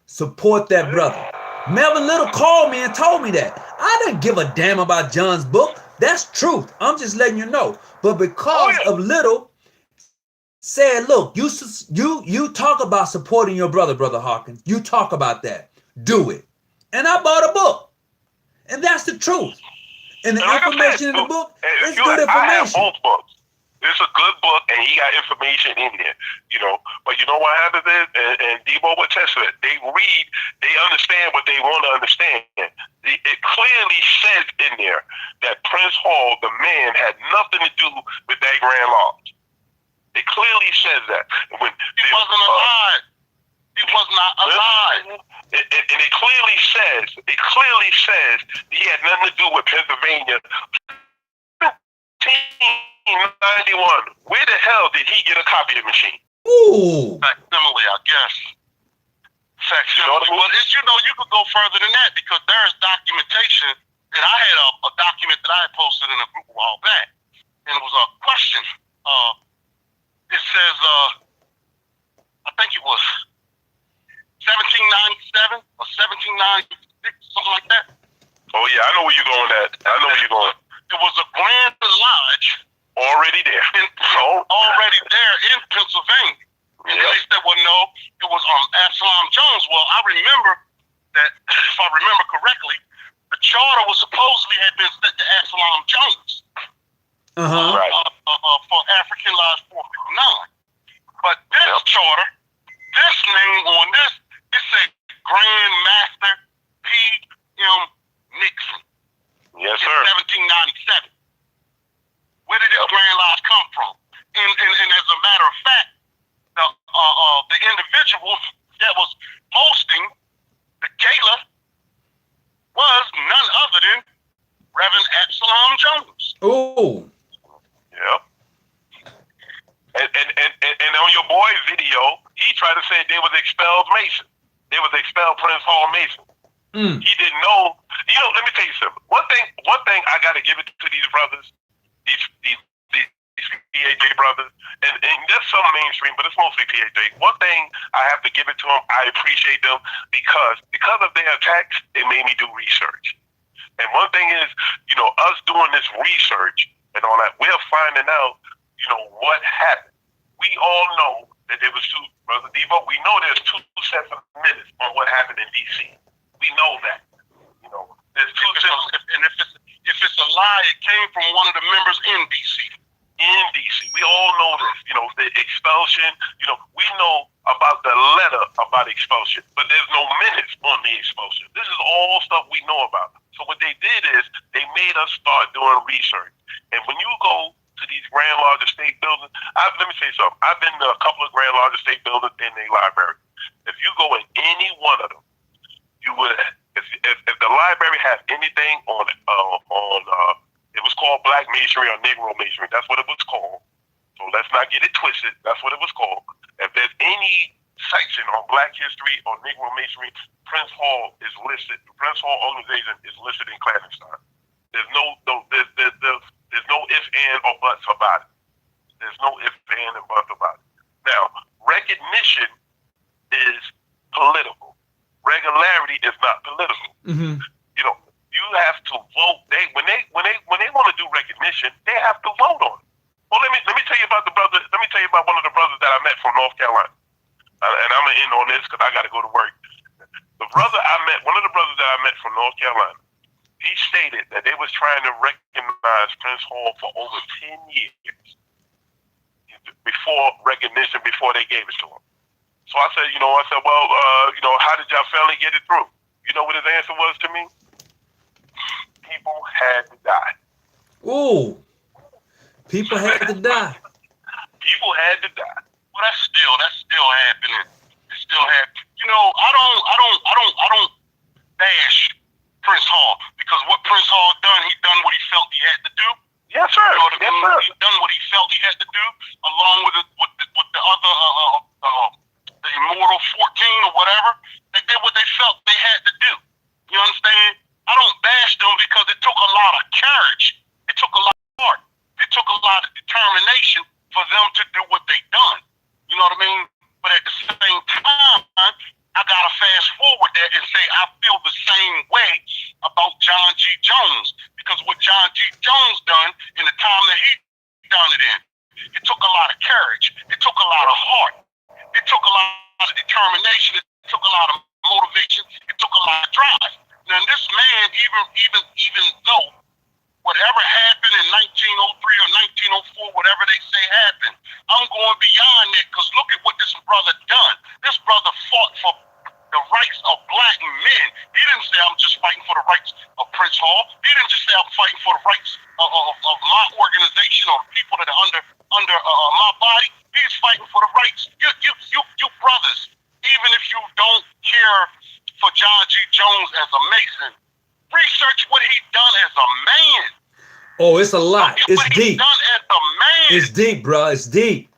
Support that brother. Melvin Little called me and told me that. I didn't give a damn about John's book. That's truth. I'm just letting you know. But because of Little said, look, you talk about supporting your brother Hawkins. You talk about that. Do it. And I bought a book. And that's the truth. And the information in the book is good information. I have both books. It's a good book, and he got information in there, But you know what happens is, and Debo would test it. They read, they understand what they want to understand. It clearly says in there that Prince Hall, the man, had nothing to do with that Grand Lodge. It clearly says that. When he wasn't alive. He was not alive. And it clearly says he had nothing to do with Pennsylvania. 1991. Where the hell did he get a copy machine? Ooh. Facsimile, I guess. Facsimile. Well, you could go further than that because there's documentation, and I had a document that I had posted in a group a while back, and it was a question. It says, I think it was 1797 or 1796, something like that. Oh yeah, I know where you're going at. It was a Grand Lodge. Already there. Already there in Pennsylvania. And then they said, well, no, it was Absalom Jones. Well, I remember that, if I remember correctly, the charter was supposedly had been sent to Absalom Jones. Right. For African Lodge 459. But this charter, this name on this, it said Grand Master P.M. Nixon. Yes, sir. In 1797. Where did this Grand Lodge come from? And as a matter of fact, the individual that was hosting the gala was none other than Reverend Absalom Jones. Oh. Yep. And on your boy's video, he tried to say they was expelled Mason. They was expelled Prince Hall Mason. He didn't know. Let me tell you something. One thing I got to give it to these brothers. These PAJ brothers, and there's some mainstream, but it's mostly PAJ. One thing I have to give it to them, I appreciate them because of their attacks, they made me do research. And one thing is, us doing this research and all that, we're finding out, what happened. We all know that there was two, Brother Debo, we know there's 2 sets of minutes on what happened in D.C. We know that. There's 2 sets, and if it's a lie, it came from one of the members in D.C. In D.C. We all know this, the expulsion, we know about the letter about expulsion, but there's no minutes on the expulsion. This is all stuff we know about. So what they did is they made us start doing research. And when you go to these Grand Lodge Estate buildings, let me say something. I've been to a couple of Grand Lodge Estate buildings in the library. If you go in any one of them, you would, if the library has anything on it was called Black Masonry or Negro Masonry. That's what it was called. So let's not get it twisted. That's what it was called. If there's any section on Black history or Negro Masonry, Prince Hall is listed. The Prince Hall organization is listed in clandestine. There's no ifs, and, or buts about it. There's no ifs, and buts about it. Now, recognition is political. Regularity is not political. Mm-hmm. You have to vote. When they want to do recognition, they have to vote on it. Well, let me tell you about the brother. Let me tell you about one of the brothers that I met from North Carolina, and I'm gonna end on this because I got to go to work. The brother I met, one of the brothers that I met from North Carolina, he stated that they was trying to recognize Prince Hall for over 10 years before recognition, before they gave it to him. So I said, well, how did y'all family get it through? You know what his answer was to me? People had to die. Ooh. People had to die. People had to die. Well, that's still happening. It's still happening. I don't bash Prince Hall because what Prince Hall done, he done what he felt he had to do. Yes, sir. Yes, sir. He done what he felt he had to do, along with the other the Immortal 14 or whatever. They did what they felt they had to do. You understand? I don't bash them because it took a lot of courage. It took a lot of heart. It took a lot of determination for them to do what they done. You know what I mean? But at the same time, I gotta fast forward that and say I feel the same way about John G. Jones, because what John G. Jones done in the time that he done it in, it took a lot of courage. It took a lot of heart. It took a lot of determination. It took a lot of motivation. It took a lot of drive. Now this man, even though whatever happened in 1903 or 1904, whatever they say happened, I'm going beyond that, because look at what this brother done. This brother fought for the rights of black men. He didn't say, I'm just fighting for the rights of Prince Hall. He didn't just say, I'm fighting for the rights of my organization or the people that are under my body. He's fighting for the rights. You brothers, even if you don't care for John G. Jones as a Mason, research what he done as a man. Oh, it's a lot. It's deep. Done as a man. It's deep, bro. It's deep.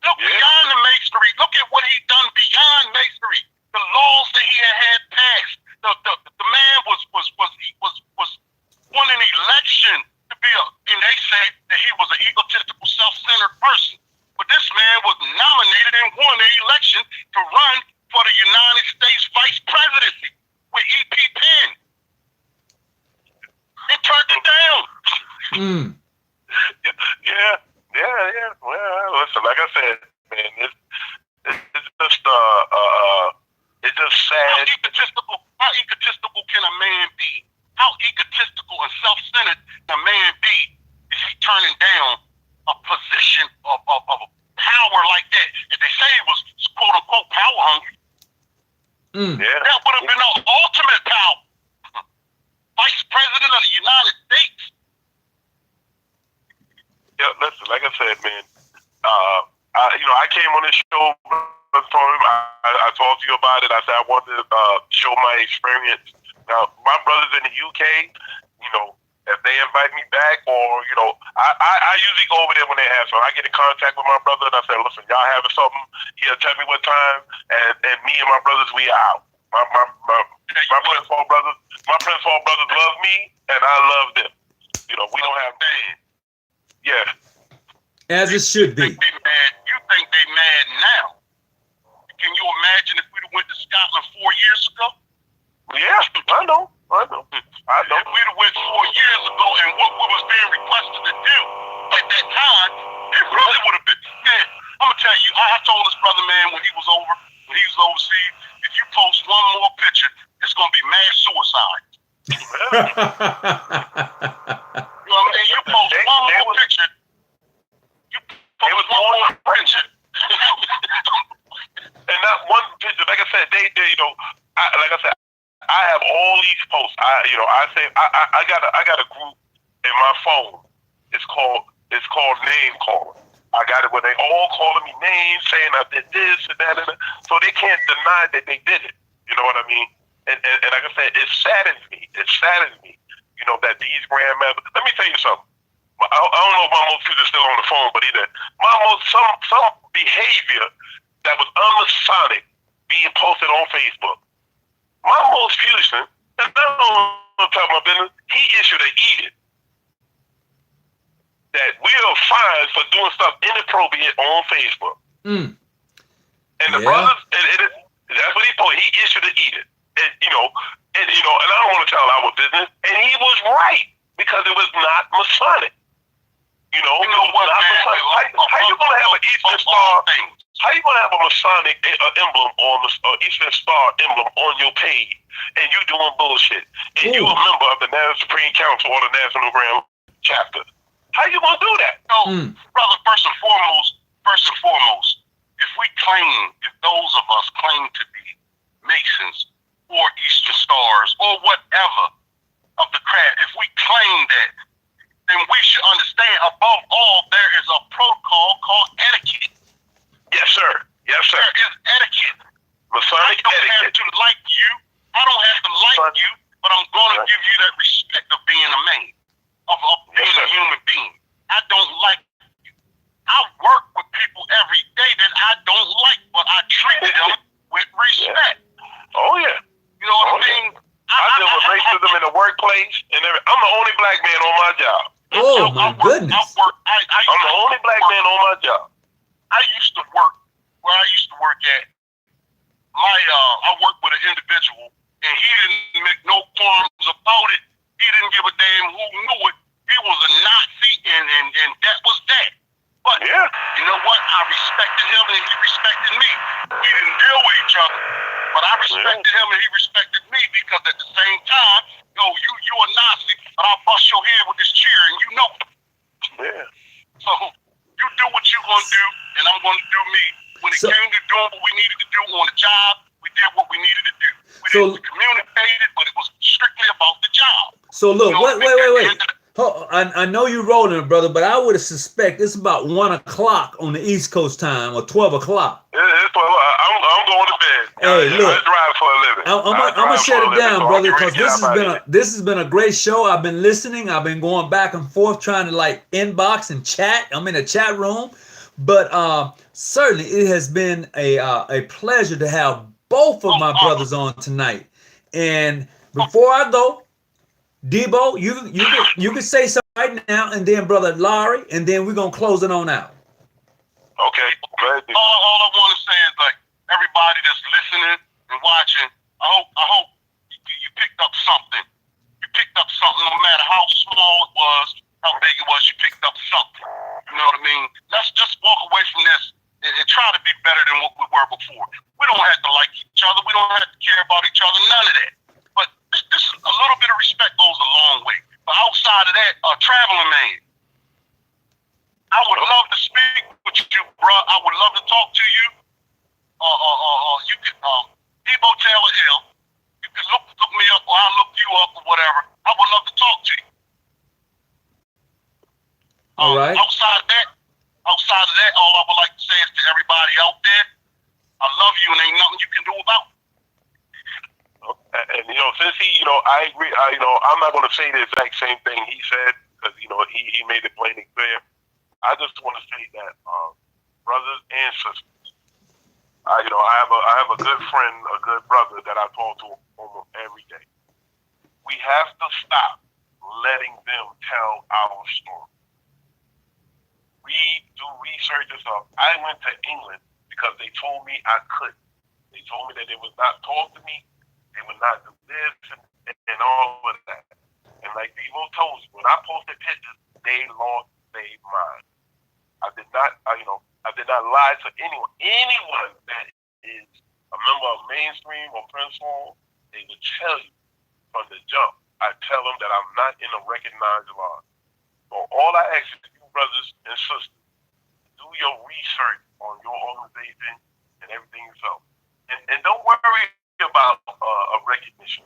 Look beyond the masonry. Look at what he done beyond masonry. The laws that he had passed. The man was won an election to be and they said that he was an egotistical, self-centered person. But this man was nominated and won the election to run for the United States vice presidency with E.P. Penn. And turned it down. Yeah. Well, listen, like I said, man, it's just it's just sad. How egotistical can a man be? How egotistical and self-centered can a man be if he turning down a position of power like that? If they say he was quote unquote power hungry, that would have been the ultimate power. Vice President of the United States. Yeah, listen, like I said, man, I came on this show for him. I talked to you about it. I said I wanted to show my experience. Now, my brothers in the UK, if they invite me back, or I usually go over there when they have something. I get in contact with my brother and I say, listen, y'all having something? He'll tell me what time, and me and my brothers, we out. My Prince Hall brothers love me, and I love them. We don't have bad. Yeah. As it should be. You think they mad now? Can you imagine if we'd have went to Scotland 4 years ago? Yeah, I know. If we'd have went 4 years ago and what was being requested to do at that time, it really would have been. Man, I'm gonna tell you, I told this brother, man, when he was overseas, if you post one more picture, it's gonna be mass suicide. You know what I mean? You post one more picture. And not one picture. Like I said, I have all these posts. I got a group in my phone. It's called name calling. I got it where they all calling me names, saying I did this and that and that. So they can't deny that they did it. You know what I mean? And like I said, it saddens me. That these grandmothers. Let me tell you something. I don't know if my most kids are still on the phone, but either some behavior that was unmasonic being posted on Facebook. My most Fusion, and I don't talk my business, he issued an edict that we are fined for doing stuff inappropriate on Facebook. And the brothers, that's what he posted. He issued an edict, and and I don't want to tell our business, and he was right because it was not Masonic. How you gonna have an Eastern Star? How you gonna have a Masonic emblem on Eastern Star emblem on your page, and you doing bullshit, and you a member of the National Supreme Council or the National Grand Chapter? How you gonna do that? Brother, first and foremost, if those of us claim to be Masons or Eastern Stars or whatever of the craft, if we claim that, then we should understand, above all, there is a protocol called etiquette. Yes, sir. There is etiquette. Masonic etiquette. I don't have to like you. I don't have to like you, but I'm going to give you that respect of being a man, of being a human being. I don't like you. I work with people every day that I don't like, but I treat them with respect. Oh, yeah. You know what I mean? I deal with racism in the workplace, and I'm the only black man on my job. Oh, my goodness. I'm the only black man on my job. I used to work where I used to work at. I worked with an individual, and he didn't make no qualms about it. He didn't give a damn who knew it. He was a Nazi, and that was that. But you know what? I respected him, and he respected me. We didn't deal with each other, but I respected him, and he respected me because at the same time, you a Nazi. So look, wait. I know you're rolling, brother, but I would suspect it's about 1 o'clock on the East Coast time or 12 o'clock. It's 12. I'm going to bed. Hey, look, I drive for a living. I'm gonna shut it down, brother, because this has been a great show. I've been listening. I've been going back and forth trying to like inbox and chat. I'm in a chat room, but certainly it has been a pleasure to have both of my brothers on tonight. And before I go, Debo, you can say something right now, and then Brother Lowery, and then we're gonna close it on out. Okay. All I want to say is, like, everybody that's listening and watching, I hope you picked up something. You picked up something, no matter how small it was, how big it was. You picked up something. You know what I mean? Let's just walk away from this and try to be better than what we were before. We don't have to like each other. We don't have to care about each other. None of that. But this a little bit of respect goes a long way. But outside of that, traveling man, I would love to speak with you, bro. I would love to talk to you. You can Debo Taylor L. You can look me up, or I'll look you up, or whatever. I would love to talk to you. All right. Outside of that, all I would like to say is to everybody out there, I love you, and ain't nothing you can do about it. And since I agree. I'm not going to say the exact same thing he said because he made it plain and clear. I just want to say that brothers and sisters, I have a good friend, a good brother that I talk to almost every day. We have to stop letting them tell our story. We do research and stuff. I went to England because they told me I couldn't. They told me that they would not talk to me. They would not do this and all of that. And like Debo told you, when I posted pictures, they lost their mind. I did not lie to anyone. Anyone that is a member of mainstream or principal, they would tell you from the jump. I tell them that I'm not in a recognized law. So all I ask you, brothers and sisters, do your research on your organization and everything yourself. And don't worry about a recognition.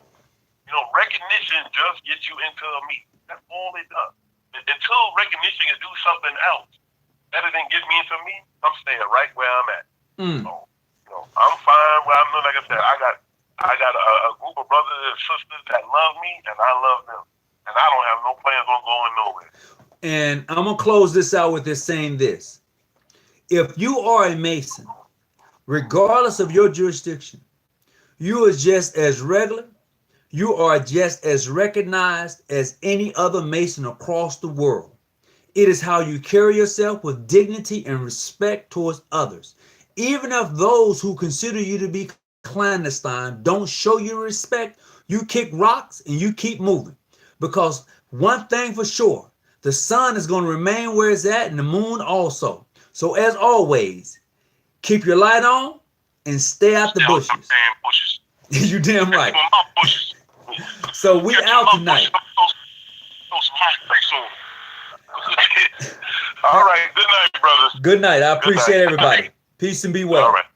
Recognition just gets you into a meeting. That's all it does. Until recognition can do something else better than get me into a meeting, I'm staying right where I'm at. So, I'm fine where I'm. Like I said, I got a group of brothers and sisters that love me, and I love them, and I don't have no plans on going nowhere. And I'm gonna close this out with saying this: if you are a Mason, regardless of your jurisdiction, you are just as regular, you are just as recognized as any other Mason across the world. It is how you carry yourself with dignity and respect towards others. Even if those who consider you to be clandestine don't show you respect, you kick rocks and you keep moving. Because one thing for sure, the sun is going to remain where it's at and the moon also. So as always, keep your light on and stay out the bushes. You damn right. So we out tonight. All right. Good night, brothers. Good night. I appreciate everybody. Peace and be well. All right.